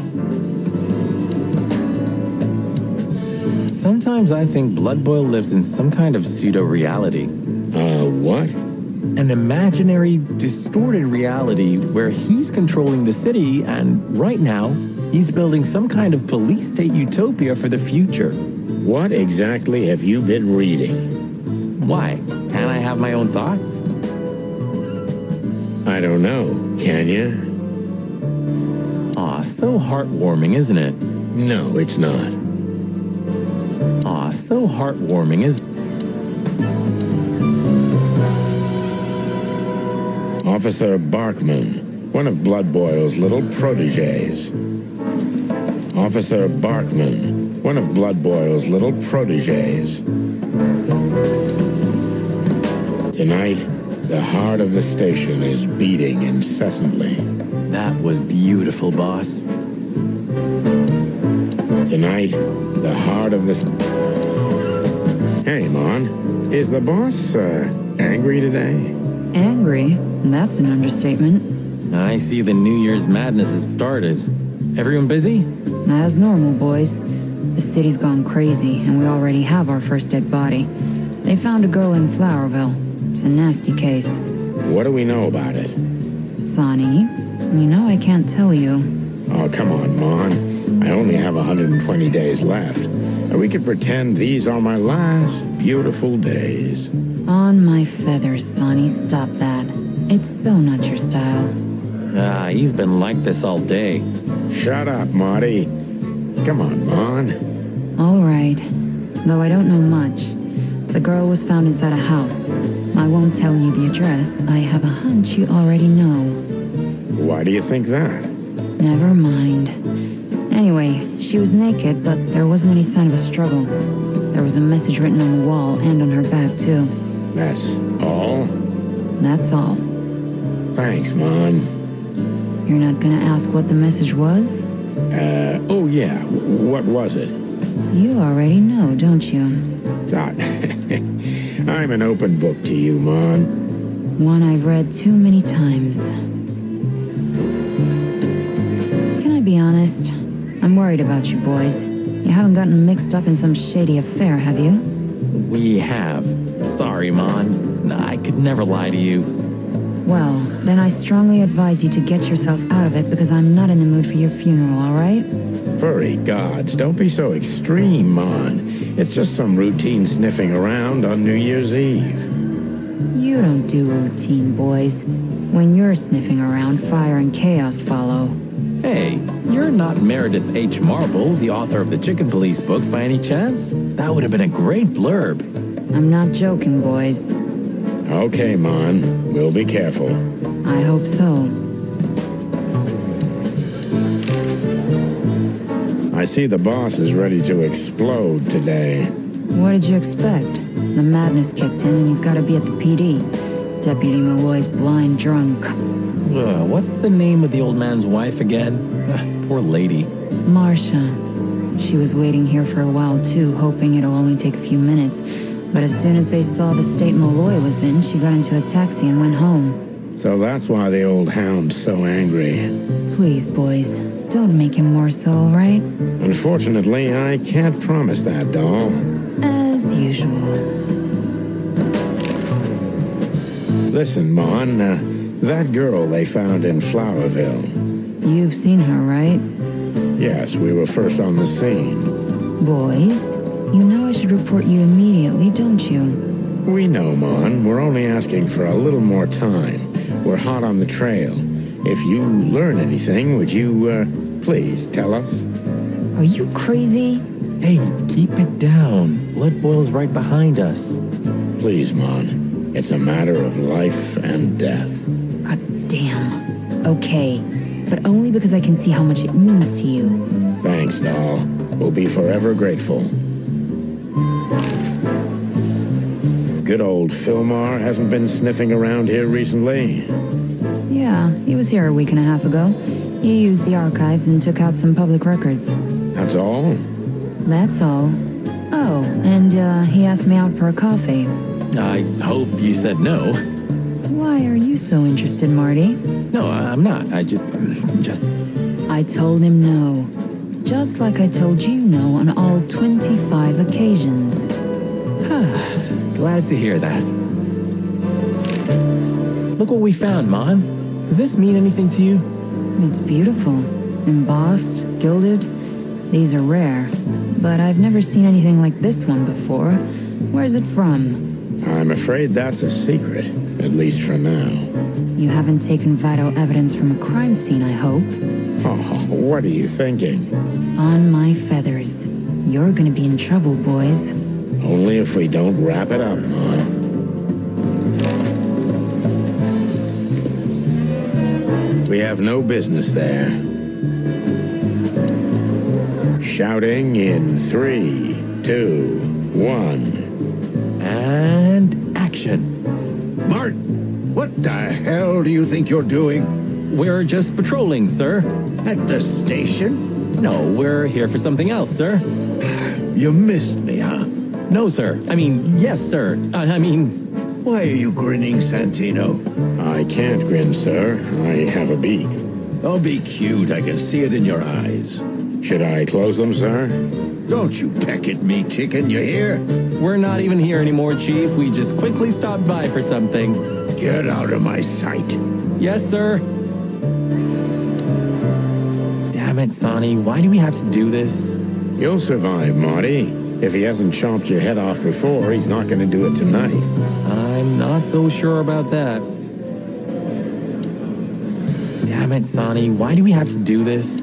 Sometimes I think Blood Boil lives in some kind of pseudo-reality. What? An imaginary, distorted reality where he's controlling the city, and right now, he's building some kind of police state utopia for the future. What exactly have you been reading? Why? Can't I have my own thoughts? I don't know. Can you? Aw, so heartwarming, isn't it? No, it's not. Aw, so heartwarming, isn't it? Officer Barkman, one of Blood Boil's little protégés. Officer Barkman, one of Blood Boil's little protégés. Tonight, the heart of the station is beating incessantly. That was beautiful, boss. Tonight, the heart of the... Hey, Mon, is the boss, angry today? Angry? That's an understatement. I see the New Year's madness has started. Everyone busy? As normal, boys. The city's gone crazy, and we already have our first dead body. They found a girl in Flowerville. It's a nasty case. What do we know about it? Sonny, you know I can't tell you. Oh, come on, Mon. I only have 120 days left. We could pretend these are my last beautiful days. On my feathers, Sonny, stop that. It's so not your style. Ah, he's been like this all day. Shut up, Marty. Come on, Mon. All right. Though I don't know much. The girl was found inside a house. I won't tell you the address. I have a hunch you already know. Why do you think that? Never mind. Anyway, she was naked, but there wasn't any sign of a struggle. There was a message written on the wall and on her back, too. That's all? That's all. Thanks, Mon. You're not gonna ask what the message was? Oh yeah, what was it? You already know, don't you? I'm an open book to you, Mon. One I've read too many times. Can I be honest? I'm worried about you boys. You haven't gotten mixed up in some shady affair, have you? We have. Sorry, Mon. I could never lie to you. Well, then I strongly advise you to get yourself out of it because I'm not in the mood for your funeral, all right? Furry gods, don't be so extreme, Mon. It's just some routine sniffing around on New Year's Eve. You don't do routine, boys. When you're sniffing around, fire and chaos follow. Hey, you're not Meredith H. Marble, the author of the Chicken Police books, by any chance? That would have been a great blurb. I'm not joking, boys. Okay, Mon. We'll be careful. I hope so. I see the boss is ready to explode today. What did you expect? The madness kicked in and he's got to be at the PD. Deputy Malloy's blind drunk. What's the name of the old man's wife again? Poor lady. Marcia. She was waiting here for a while too, hoping it'll only take a few minutes. But as soon as they saw the state Malloy was in, she got into a taxi and went home. So that's why the old hound's so angry. Please, boys, don't make him more so, all right? Unfortunately, I can't promise that, doll. As usual. Listen, Mon, that girl they found in Flowerville. You've seen her, right? Yes, we were first on the scene. Boys, you know I should report you immediately, don't you? We know, Mon. We're only asking for a little more time. We're hot on the trail. If you learn anything, would you, please tell us? Are you crazy? Hey, keep it down. Blood boils right behind us. Please, Mon. It's a matter of life and death. God damn. Okay, but only because I can see how much it means to you. Thanks, doll. We'll be forever grateful. Good old Philmar hasn't been sniffing around here recently. Yeah, he was here a week and a half ago. He used the archives and took out some public records. That's all? That's all. Oh, and he asked me out for a coffee. I hope you said no. Why are you so interested, Marty? No, I'm not. I just... I told him no. Just like I told you no on all 25 occasions. Glad to hear that. Look what we found, Mon. Does this mean anything to you? It's beautiful. Embossed, gilded. These are rare. But I've never seen anything like this one before. Where's it from? I'm afraid that's a secret, at least for now. You haven't taken vital evidence from a crime scene, I hope. Oh, what are you thinking? On my feathers. You're gonna be in trouble, boys. Only if we don't wrap it up, Mon. We have no business there. Shouting in 3, 2, 1. And action. Martin, what the hell do you think you're doing? We're just patrolling, sir. At the station? No, we're here for something else, sir. You missed me, huh? No, sir. I mean, yes, sir. I mean... Why are you grinning, Santino? I can't grin, sir. I have a beak. Don't be cute. I can see it in your eyes. Should I close them, sir? Don't you peck at me, chicken, you hear? We're not even here anymore, Chief. We just quickly stopped by for something. Get out of my sight. Yes, sir. Damn it, Sonny. Why do we have to do this? You'll survive, Marty. If he hasn't chomped your head off before, he's not going to do it tonight. I'm not so sure about that. Damn it, Sonny. Why do we have to do this?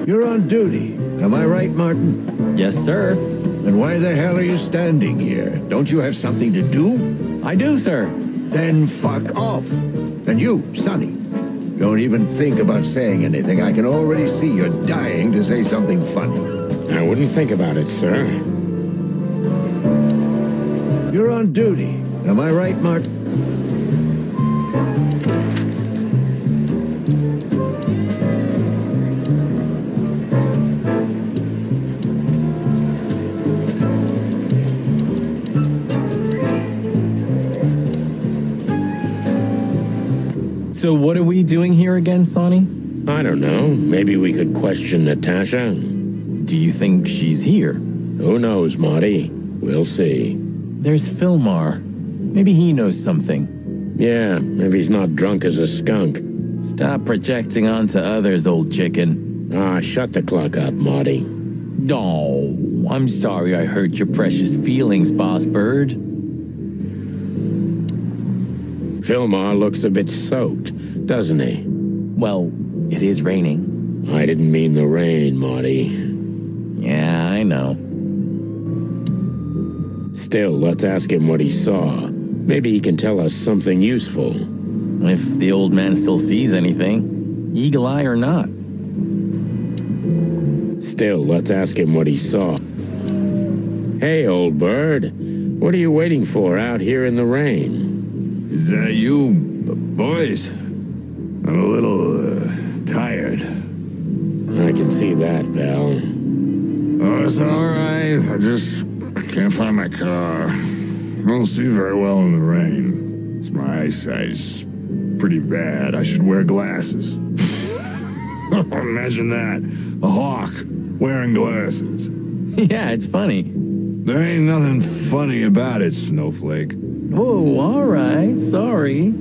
You're on duty. Am I right, Martin? Yes, sir. Then why the hell are you standing here? Don't you have something to do? I do, sir. Then fuck off. And you, Sonny, don't even think about saying anything. I can already see you're dying to say something funny. I wouldn't think about it, sir. You're on duty. Am I right, Martin? So what are we doing here again, Sonny? I don't know. Maybe we could question Natasha. Do you think she's here? Who knows, Marty? We'll see. There's Philmar. Maybe he knows something. Yeah, maybe he's not drunk as a skunk. Stop projecting onto others, old chicken. Ah, shut the clock up, Marty. Oh, I'm sorry I hurt your precious feelings, Boss Bird. Philmar looks a bit soaked, doesn't he? Well, it is raining. I didn't mean the rain, Marty. Yeah, I know. Still, let's ask him what he saw. Maybe he can tell us something useful. If the old man still sees anything, eagle eye or not. Still, let's ask him what he saw. Hey, old bird. What are you waiting for out here in the rain? Is that you, boys? I'm a little, tired. I can see that, pal. Oh, it's all right. I just can't find my car. I don't see very well in the rain. My eyesight's pretty bad. I should wear glasses. Imagine that. A hawk wearing glasses. Yeah, it's funny. There ain't nothing funny about it, Snowflake. Oh, all right. Sorry.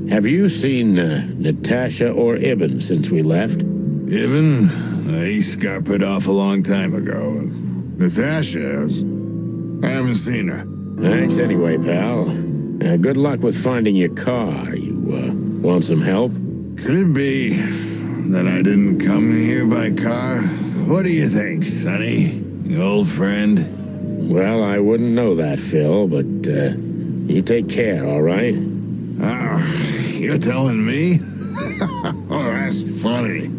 Have you seen Natasha or Ibn since we left? Ibn? He got put off a long time ago. Natasha, I haven't seen her. Thanks anyway, pal. Good luck with finding your car. You want some help? Could it be that I didn't come here by car? What do you think, Sonny? You old friend? Well, I wouldn't know that, Phil, but you take care, all right? Oh, you're telling me? Oh, that's funny.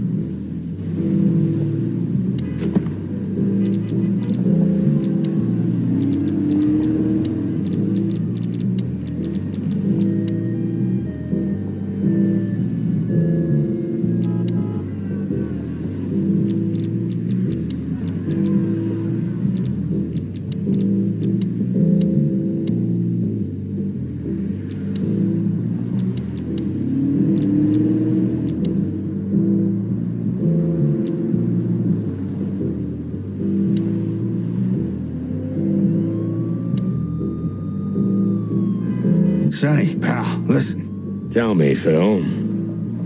Sonny, pal, listen. Tell me, Phil.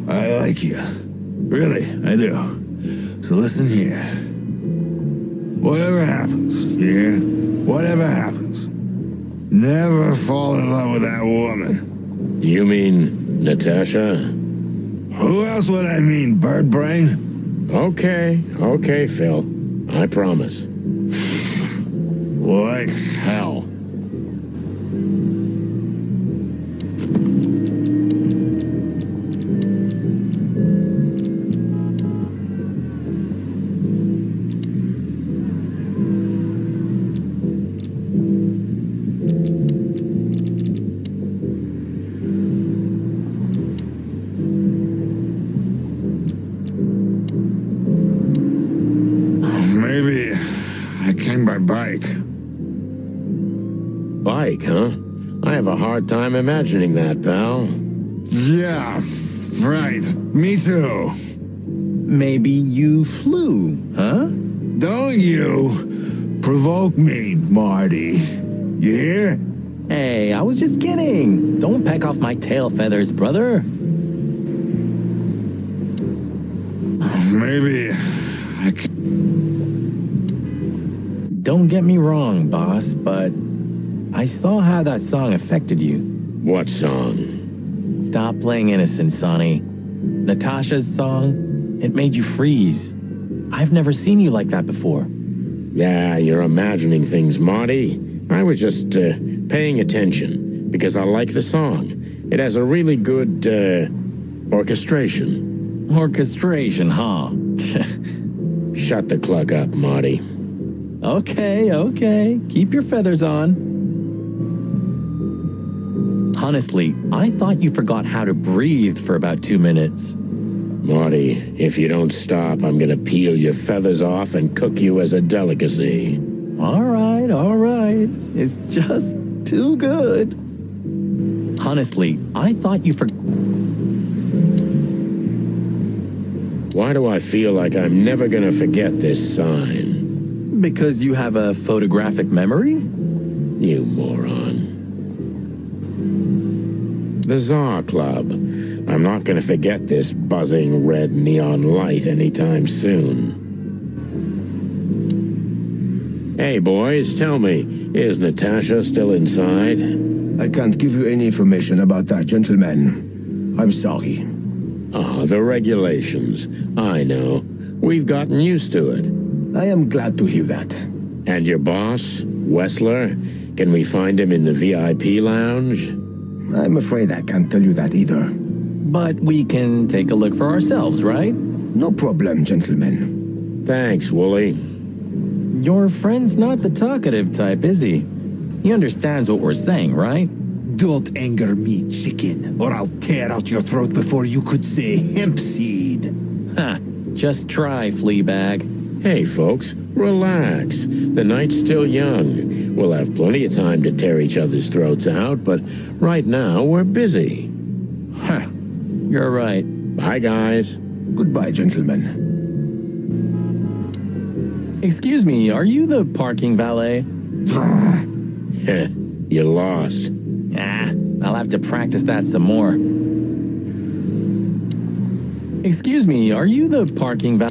I like you. Really, I do. So listen here. Whatever happens, you hear? Whatever happens, never fall in love with that woman. You mean Natasha? Who else would I mean, bird brain? Okay, Phil. I promise. Like hell. Maybe I came by bike. Bike, huh? I have a hard time imagining that, pal. Yeah, right. Me too. Maybe you flew, huh? Don't you provoke me, Marty. You hear? Hey, I was just kidding. Don't peck off my tail feathers, brother. Maybe I can. Don't get me wrong, boss, but I saw how that song affected you. What song? Stop playing innocent, Sonny. Natasha's song, it made you freeze. I've never seen you like that before. Yeah, you're imagining things, Marty. I was just paying attention because I like the song. It has a really good orchestration. Orchestration, huh? Shut the cluck up, Marty. Okay. Keep your feathers on. Honestly, I thought you forgot how to breathe for about 2 minutes. Marty, if you don't stop, I'm gonna peel your feathers off and cook you as a delicacy. All right. It's just too good. Honestly, I thought you forgot. Why do I feel like I'm never gonna forget this sign? Because you have a photographic memory? You moron. The Tsar Club. I'm not gonna forget this buzzing red neon light anytime soon. Hey, boys, tell me, is Natasha still inside? I can't give you any information about that, gentlemen. I'm sorry. Ah, the regulations. I know. We've gotten used to it. I am glad to hear that. And your boss, Wessler? Can we find him in the VIP lounge? I'm afraid I can't tell you that either. But we can take a look for ourselves, right? No problem, gentlemen. Thanks, Wooly. your friend's not the talkative type, is he? He understands what we're saying, right? Don't anger me, chicken, or I'll tear out your throat before you could say hemp seed. Ha! Just try, Fleabag. Hey, folks, relax. The night's still young. We'll have plenty of time to tear each other's throats out, but right now we're busy. Huh. You're right. Bye, guys. Goodbye, gentlemen. Excuse me, are you the parking valet? You lost. Ah, I'll have to practice that some more. Excuse me, are you the parking valet?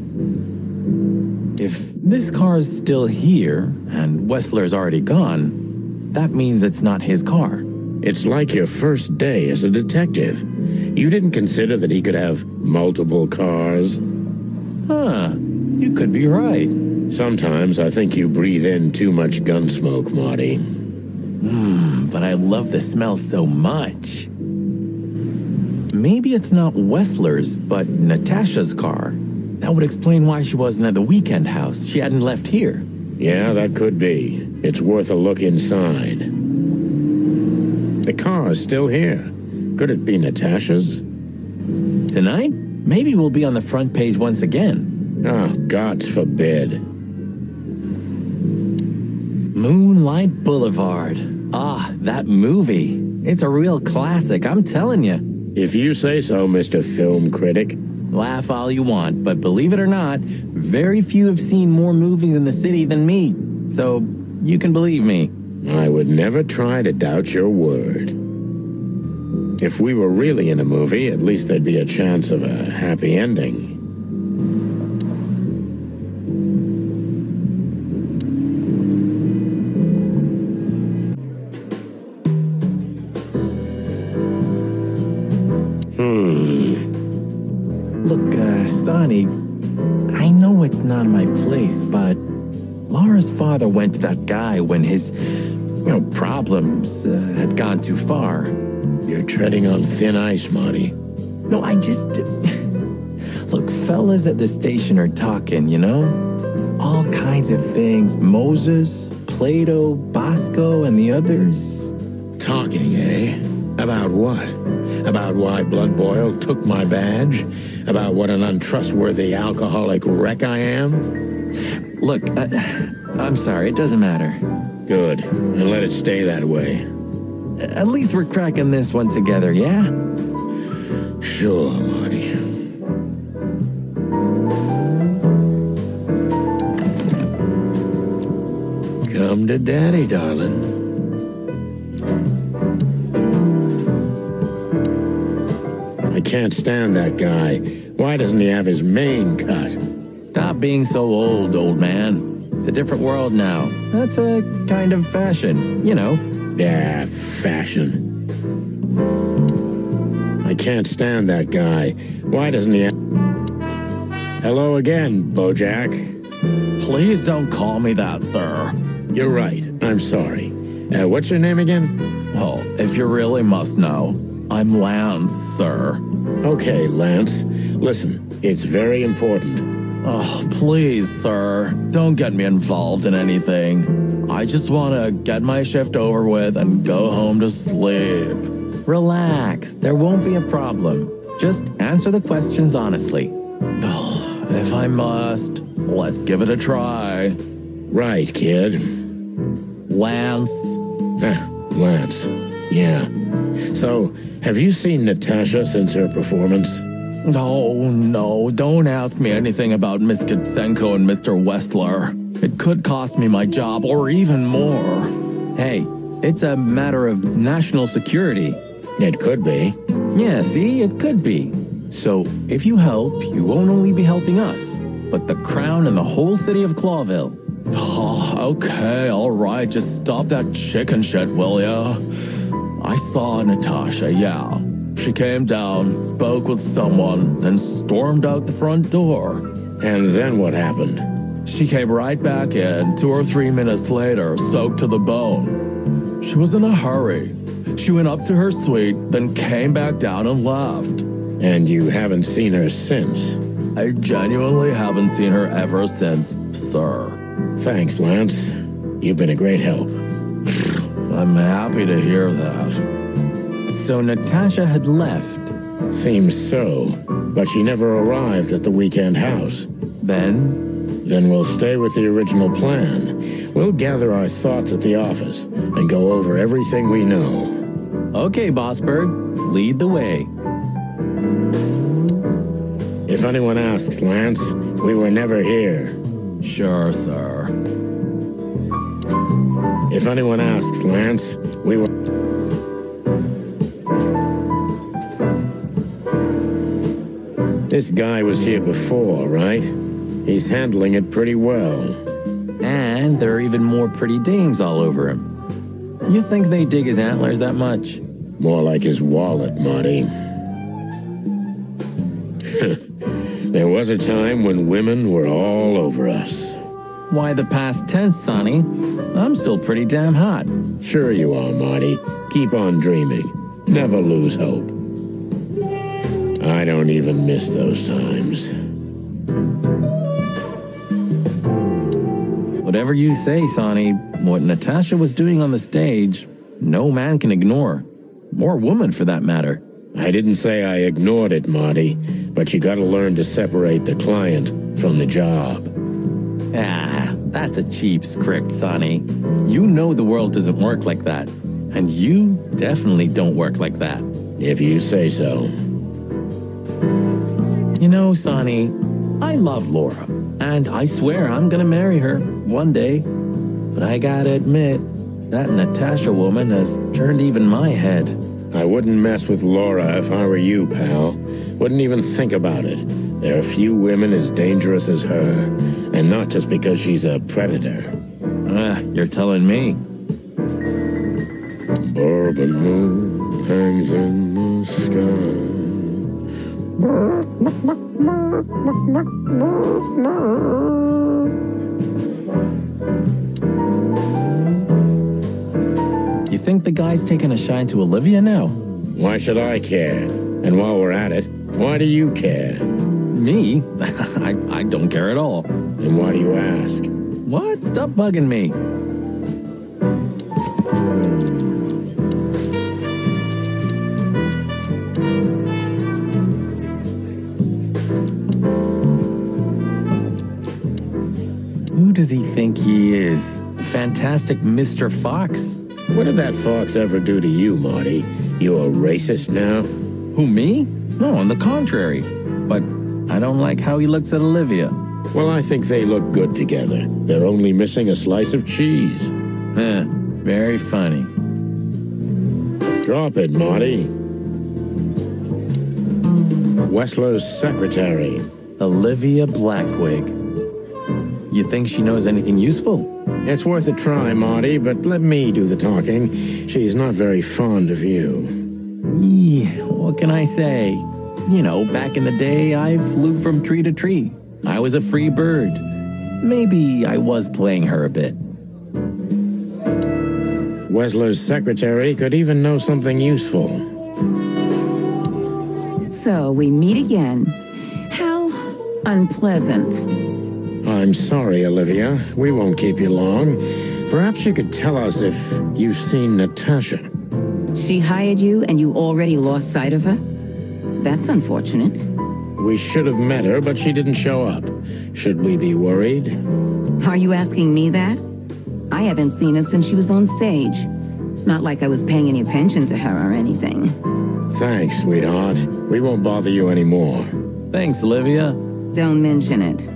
If this car's still here, and Wessler's already gone, that means it's not his car. It's like your first day as a detective. You didn't consider that he could have multiple cars? Huh, you could be right. Sometimes I think you breathe in too much gun smoke, Marty. But I love the smell so much. Maybe it's not Wessler's, but Natasha's car. That would explain why she wasn't at the weekend house. She hadn't left here. Yeah, that could be. It's worth a look inside. The car's still here. Could it be Natasha's? Tonight, maybe we'll be on the front page once again. Oh, God's forbid. Moonlight Boulevard. Ah, that movie. It's a real classic, I'm telling you. If you say so, Mr. Film Critic. Laugh all you want, but believe it or not, very few have seen more movies in the city than me. So, you can believe me. I would never try to doubt your word. If we were really in a movie, at least there'd be a chance of a happy ending. Look, Sonny, I know it's not my place, but Laura's father went to that guy when his, problems had gone too far. You're treading on thin ice, Marty. No, I just... Look, fellas at the station are talking, All kinds of things. Moses, Plato, Bosco, and the others. Talking, eh? About what? About why Blood Boil took my badge? About what an untrustworthy alcoholic wreck I am? Look, I'm sorry, it doesn't matter. Good, and let it stay that way. At least we're cracking this one together, yeah? Sure, Marty. Come to Daddy, darling. I can't stand that guy. Why doesn't he have his mane cut? Stop being so old man. It's a different world now. That's a kind of fashion, Yeah, fashion. I can't stand that guy. Why doesn't he have... Hello again, Bojack. Please don't call me that, sir. You're right. I'm sorry. What's your name again? Well, if you really must know, I'm Lance, sir. Okay, Lance. Listen, it's very important. Oh, please, sir. Don't get me involved in anything. I just want to get my shift over with and go home to sleep. Relax. There won't be a problem. Just answer the questions honestly. Oh, if I must, let's give it a try. Right, kid. Lance. Lance. Yeah. So, have you seen Natasha since her performance? No, don't ask me anything about Miss Kitsenko and Mr. Wessler. It could cost me my job or even more. Hey, it's a matter of national security. It could be. Yeah, see, it could be. So, if you help, you won't only be helping us, but the crown and the whole city of Clawville. Oh, okay, all right, just stop that chicken shit, will ya? I saw Natasha, yeah. She came down, spoke with someone, then stormed out the front door. And then what happened? She came right back in 2 or 3 minutes later, soaked to the bone. She was in a hurry. She went up to her suite, then came back down and left. And you haven't seen her since? I genuinely haven't seen her ever since, sir. Thanks, Lance. You've been a great help. I'm happy to hear that. So Natasha had left. Seems so, but she never arrived at the weekend house. Then, We'll stay with the original plan. We'll gather our thoughts at the office and go over everything we know. okay, Bossberg, lead the way. If anyone asks, Lance, we were never here. Sure, sir. If anyone asks, Lance, we were... This guy was here before, right? He's handling it pretty well. And there are even more pretty dames all over him. You think they dig his antlers that much? More like his wallet, Marty. There was a time when women were all over us. Why the past tense, Sonny? I'm still pretty damn hot. Sure you are, Marty. Keep on dreaming. Never lose hope. I don't even miss those times. Whatever you say, Sonny, what Natasha was doing on the stage, no man can ignore. Or woman, for that matter. I didn't say I ignored it, Marty, but you gotta learn to separate the client from the job. Ah, that's a cheap script, Sonny. You know the world doesn't work like that. And you definitely don't work like that. If you say so. You know, Sonny, I love Laura. And I swear I'm gonna marry her one day. But I gotta admit, that Natasha woman has turned even my head. I wouldn't mess with Laura if I were you, pal. Wouldn't even think about it. There are few women as dangerous as her. And not just because she's a predator. You're telling me. Bourbon moon hangs in the sky. You think the guy's taking a shine to Olivia now? Why should I care? And while we're at it, why do you care? Me? I don't care at all. And why do you ask? What? Stop bugging me. Who does he think he is? Fantastic Mr. Fox? What did that fox ever do to you, Marty? You a racist now? Who, me? No, on the contrary. But I don't like how he looks at Olivia. Well, I think they look good together. They're only missing a slice of cheese. Very funny. Drop it, Marty. Wessler's secretary. Olivia Blackwig. You think she knows anything useful? It's worth a try, Marty, but let me do the talking. She's not very fond of you. What can I say? You know, back in the day, I flew from tree to tree. I was a free bird. Maybe I was playing her a bit. Wessler's secretary could even know something useful. So we meet again. How unpleasant. I'm sorry, Olivia. We won't keep you long. Perhaps you could tell us if you've seen Natasha. She hired you and you already lost sight of her? That's unfortunate. We should have met her, but she didn't show up. Should we be worried? Are you asking me that? I haven't seen her since she was on stage. Not like I was paying any attention to her or anything. Thanks, sweetheart. We won't bother you anymore. Thanks, Olivia. Don't mention it.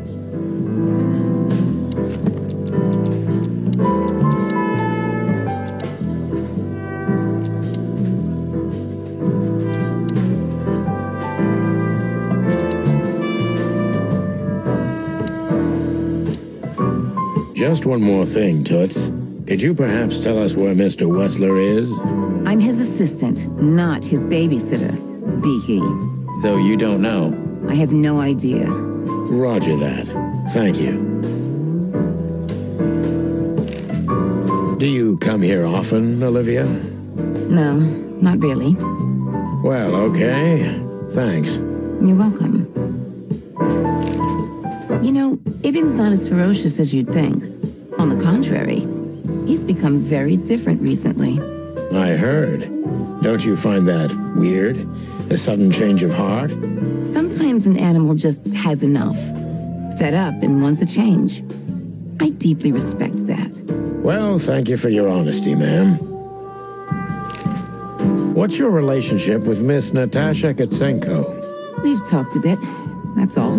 Just one more thing, Toots. Could you perhaps tell us where Mr. Wessler is? I'm his assistant, not his babysitter, Beaky. So you don't know? I have no idea. Roger that. Thank you. Do you come here often, Olivia? No, not really. Well, okay. Thanks. You're welcome. You know, Ibn's not as ferocious as you'd think. On the contrary, he's become very different recently. I heard. Don't you find that weird? A sudden change of heart? Sometimes an animal just has enough. Fed up and wants a change. I deeply respect that. Well, thank you for your honesty, ma'am. What's your relationship with Miss Natasha Katsenko? We've talked a bit, that's all.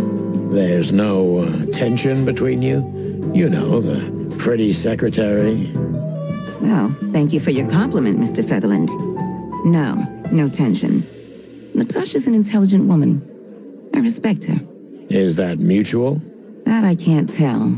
There's no tension between you? You know, the pretty secretary. Well, thank you for your compliment, Mr. Featherland. No tension. Natasha's an intelligent woman. I respect her. Is that mutual? That I can't tell.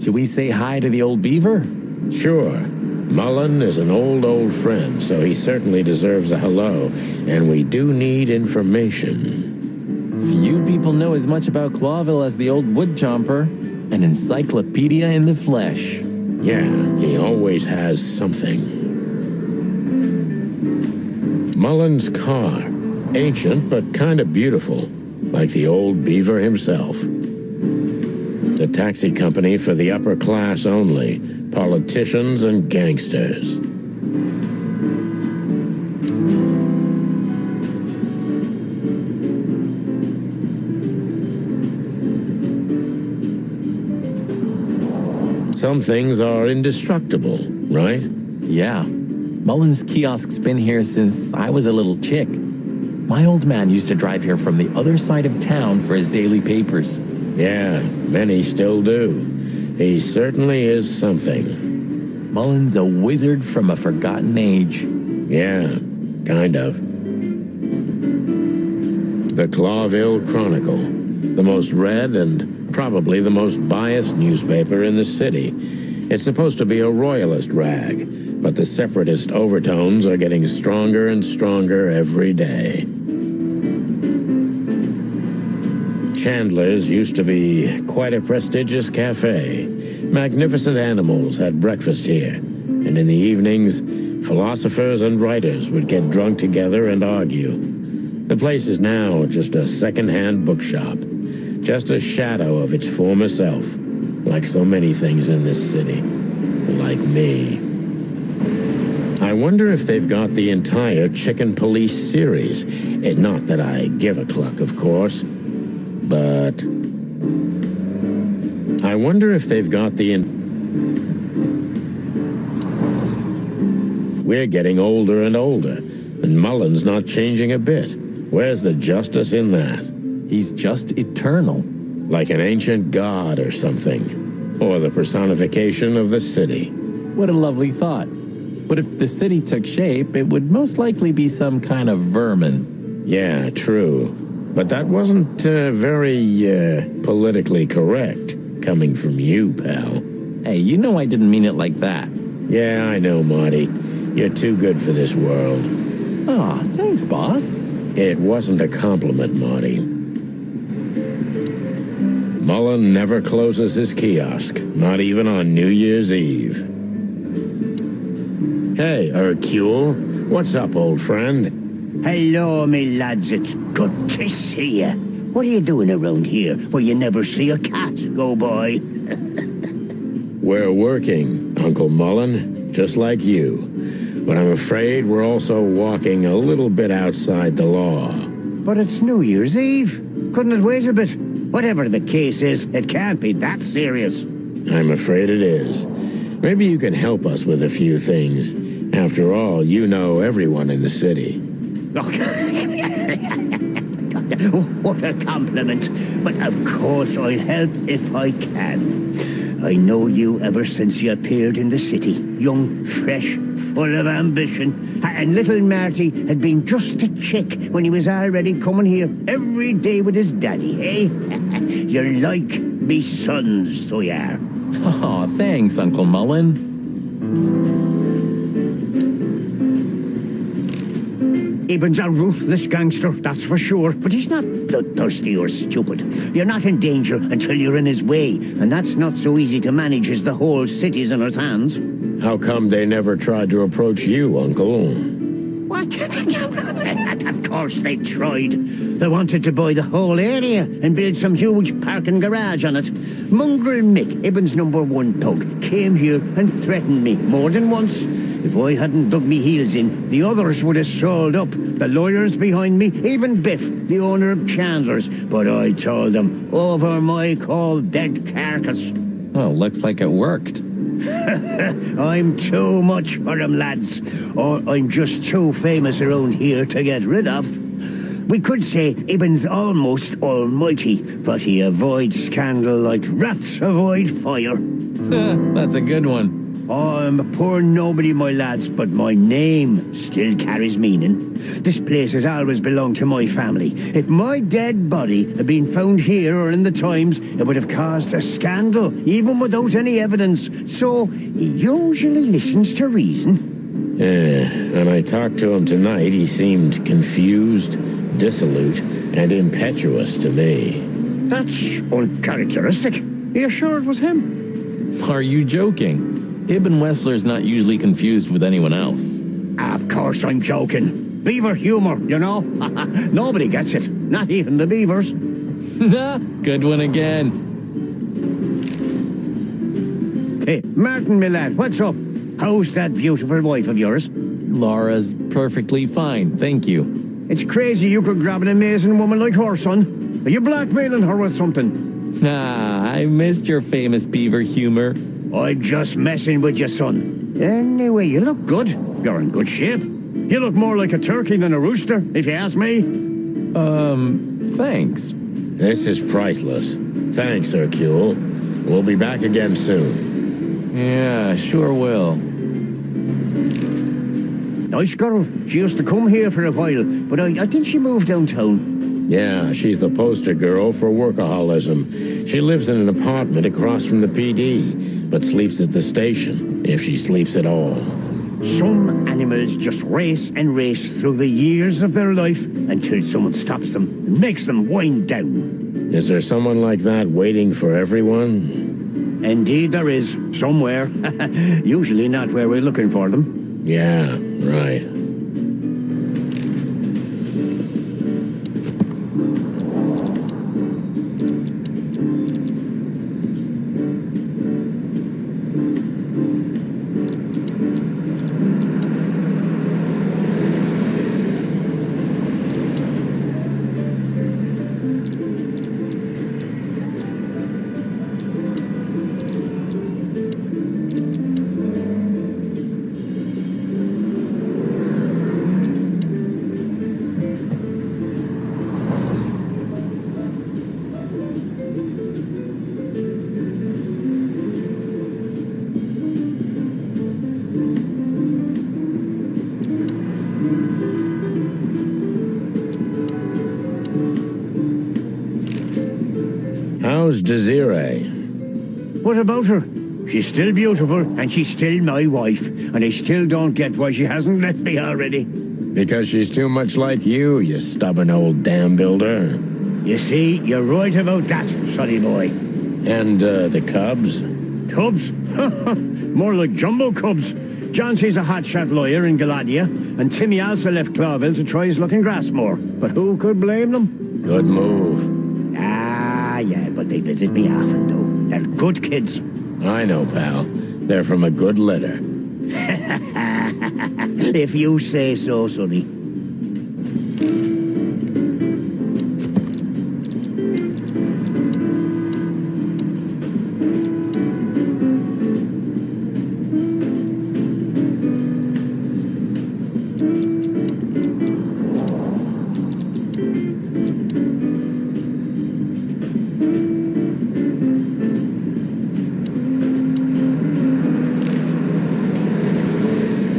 Should we say hi to the old beaver? Sure. Mullen is an old friend, so he certainly deserves a hello, and we do need information. Few people know as much about Clawville as the old wood chomper, an encyclopedia in the flesh. Yeah, he always has something. Mullen's car. Ancient, but kind of beautiful, like the old beaver himself. The taxi company for the upper class only, politicians and gangsters. Some things are indestructible, right? Yeah. Mullen's kiosk's been here since I was a little chick. My old man used to drive here from the other side of town for his daily papers. Yeah, many still do. He certainly is something. Mullen's a wizard from a forgotten age. Yeah, kind of. The Clawville Chronicle, the most read and probably the most biased newspaper in the city. It's supposed to be a royalist rag, but the separatist overtones are getting stronger and stronger every day. Chandler's used to be quite a prestigious cafe. Magnificent animals had breakfast here, and in the evenings, philosophers and writers would get drunk together and argue. The place is now just a second-hand bookshop, just a shadow of its former self, like so many things in this city, like me. I wonder if they've got the entire Chicken Police series. Not that I give a cluck, of course. But I wonder if they've got the... We're getting older and older, and Mullen's not changing a bit. Where's the justice in that? He's just eternal. Like an ancient god or something. Or the personification of the city. What a lovely thought. But if the city took shape, it would most likely be some kind of vermin. Yeah, true. But that wasn't very politically correct, coming from you, pal. Hey, you know I didn't mean it like that. Yeah, I know, Marty. You're too good for this world. Aw, thanks, boss. It wasn't a compliment, Marty. Mullen never closes his kiosk, not even on New Year's Eve. Hey, Hercule. What's up, old friend? Hello, me lads. It's good to see you. What are you doing around here where you never see a cat go by? We're working, Uncle Mullen, just like you. But I'm afraid we're also walking a little bit outside the law. But it's New Year's Eve. Couldn't it wait a bit? Whatever the case is, it can't be that serious. I'm afraid it is. Maybe you can help us with a few things. After all, you know everyone in the city. What a compliment. But of course I'll help if I can. I know you ever since you appeared in the city. Young, fresh, full of ambition. And little Marty had been just a chick when he was already coming here every day with his daddy, eh? You're like me sons, so you are. Aw, thanks, Uncle Mullen. Ibn's a ruthless gangster, that's for sure. But he's not bloodthirsty or stupid. You're not in danger until you're in his way. And that's not so easy to manage as the whole city's in his hands. How come they never tried to approach you, Uncle? What? Of course they tried. They wanted to buy the whole area and build some huge parking garage on it. Mongrel Mick, Ibn's #1 thug, came here and threatened me more than once. If I hadn't dug me heels in, the others would have sold up. The lawyers behind me, even Biff, the owner of Chandler's. But I told them, over my cold dead carcass. Well, looks like it worked. I'm too much for him, lads. Or I'm just too famous around here to get rid of. We could say Ibn's almost almighty, but he avoids scandal like rats avoid fire. That's a good one. I'm a poor nobody, my lads, but my name still carries meaning. This place has always belonged to my family. If my dead body had been found here or in the Times, it would have caused a scandal, even without any evidence. So, he usually listens to reason. When I talked to him tonight, he seemed confused, dissolute, and impetuous to me. That's uncharacteristic. Are you sure it was him? Are you joking? Ibn Wessler's not usually confused with anyone else. Of course I'm joking. Beaver humor, you know? Nobody gets it. Not even the beavers. Good one again. Hey, Martin, my lad, what's up? How's that beautiful wife of yours? Laura's perfectly fine, thank you. It's crazy you could grab an amazing woman like her, son. Are you blackmailing her with something? I missed your famous beaver humor. I'm just messing with you, son. Anyway, you look good. You're in good shape. You look more like a turkey than a rooster, if you ask me. Thanks. This is priceless. Thanks, Hercule. We'll be back again soon. Yeah, sure will. Nice girl. She used to come here for a while, but I think she moved downtown. Yeah, she's the poster girl for workaholism. She lives in an apartment across from the PD, but sleeps at the station, if she sleeps at all. Some animals just race and race through the years of their life until someone stops them and makes them wind down. Is there someone like that waiting for everyone? Indeed there is, somewhere. Usually not where we're looking for them. Yeah, right. How's Desiree? What about her? She's still beautiful, and she's still my wife, and I still don't get why she hasn't left me already. Because she's too much like you stubborn old dam builder. You see, you're right about that, sonny boy. And, the cubs? Cubs? More like jumbo cubs. Johnson's a hotshot lawyer in Galadia, and Timmy also left Clawville to try his luck in Grassmore. But who could blame them? Good move. Yeah, but they visit me often, though. They're good kids. I know, pal. They're from a good litter. If you say so, sonny.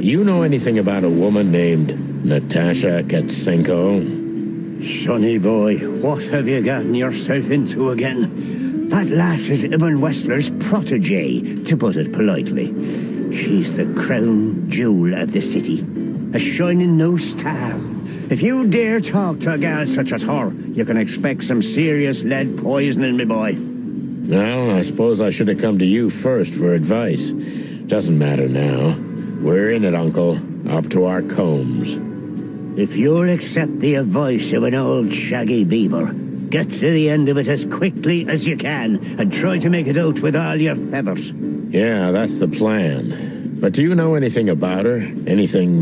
You know anything about a woman named Natasha Katsenko? Sonny boy, what have you gotten yourself into again? That lass is Ibn Wessler's protege, to put it politely. She's the crown jewel of the city, a shining new star. If you dare talk to a gal such as her, you can expect some serious lead poisoning, me boy. Well, I suppose I should have come to you first for advice. Doesn't matter now. We're in it, Uncle. Up to our combs. If you'll accept the advice of an old shaggy beaver, get to the end of it as quickly as you can, and try to make it out with all your feathers. Yeah, that's the plan. But do you know anything about her? Anything,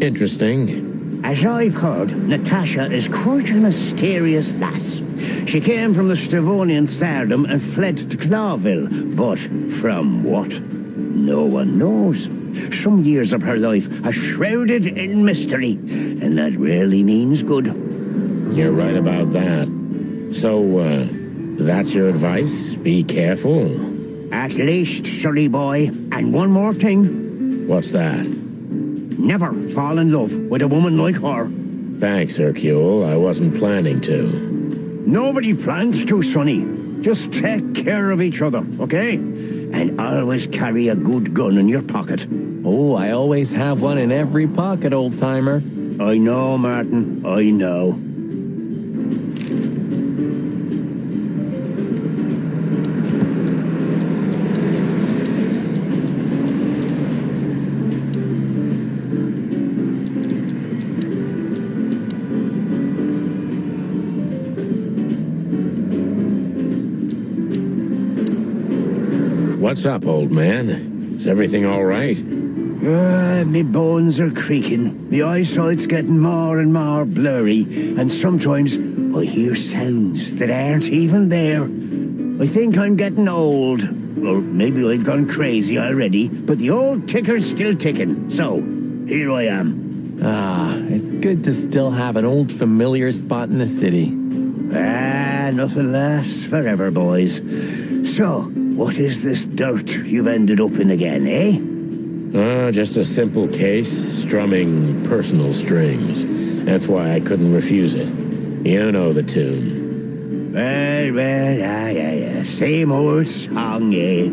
interesting? As I've heard, Natasha is quite a mysterious lass. She came from the Stavonian Tsardom and fled to Clawville, but from what? No one knows. Some years of her life are shrouded in mystery, and that rarely means good. You're right about that. So, that's your advice? Be careful? At least, sonny boy. And one more thing. What's that? Never fall in love with a woman like her. Thanks, Hercule. I wasn't planning to. Nobody plans to, sonny. Just take care of each other, okay? And always carry a good gun in your pocket. Oh, I always have one in every pocket, old-timer. I know, Martin. I know. What's up, old man? Is everything all right? Me bones are creaking. The eyesight's getting more and more blurry, and sometimes I hear sounds that aren't even there. I think I'm getting old. Or maybe I've gone crazy already, but the old ticker's still ticking. So, here I am. Ah, it's good to still have an old familiar spot in the city. Nothing lasts forever, boys. So, what is this dirt you've ended up in again, eh? Just a simple case, strumming personal strings. That's why I couldn't refuse it. You know the tune. Well, same old song, eh?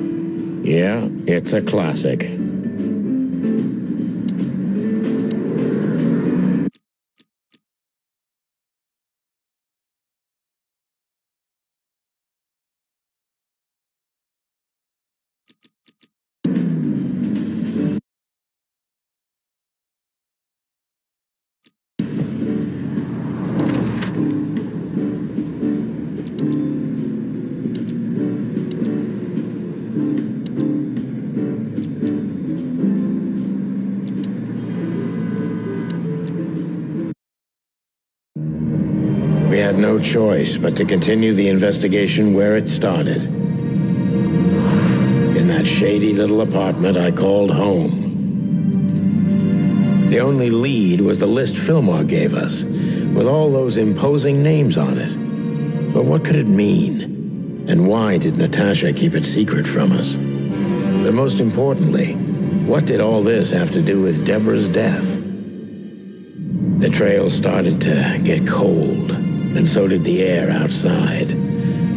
Yeah, it's a classic. We had no choice but to continue the investigation where it started. In that shady little apartment I called home. The only lead was the list Fillmore gave us, with all those imposing names on it. But what could it mean? And why did Natasha keep it secret from us? But most importantly, what did all this have to do with Deborah's death? The trail started to get cold, and so did the air outside.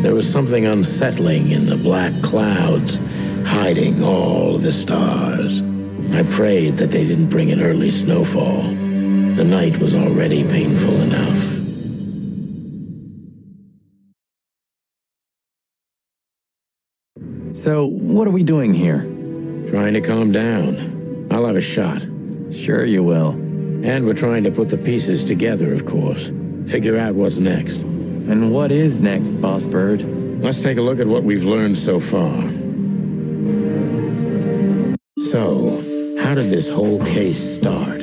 There was something unsettling in the black clouds, hiding all the stars. I prayed that they didn't bring an early snowfall. The night was already painful enough. So, what are we doing here? Trying to calm down. I'll have a shot. Sure you will. And we're trying to put the pieces together, of course. Figure out what's next. And what is next, Boss Bird? Let's take a look at what we've learned so far. So, how did this whole case start?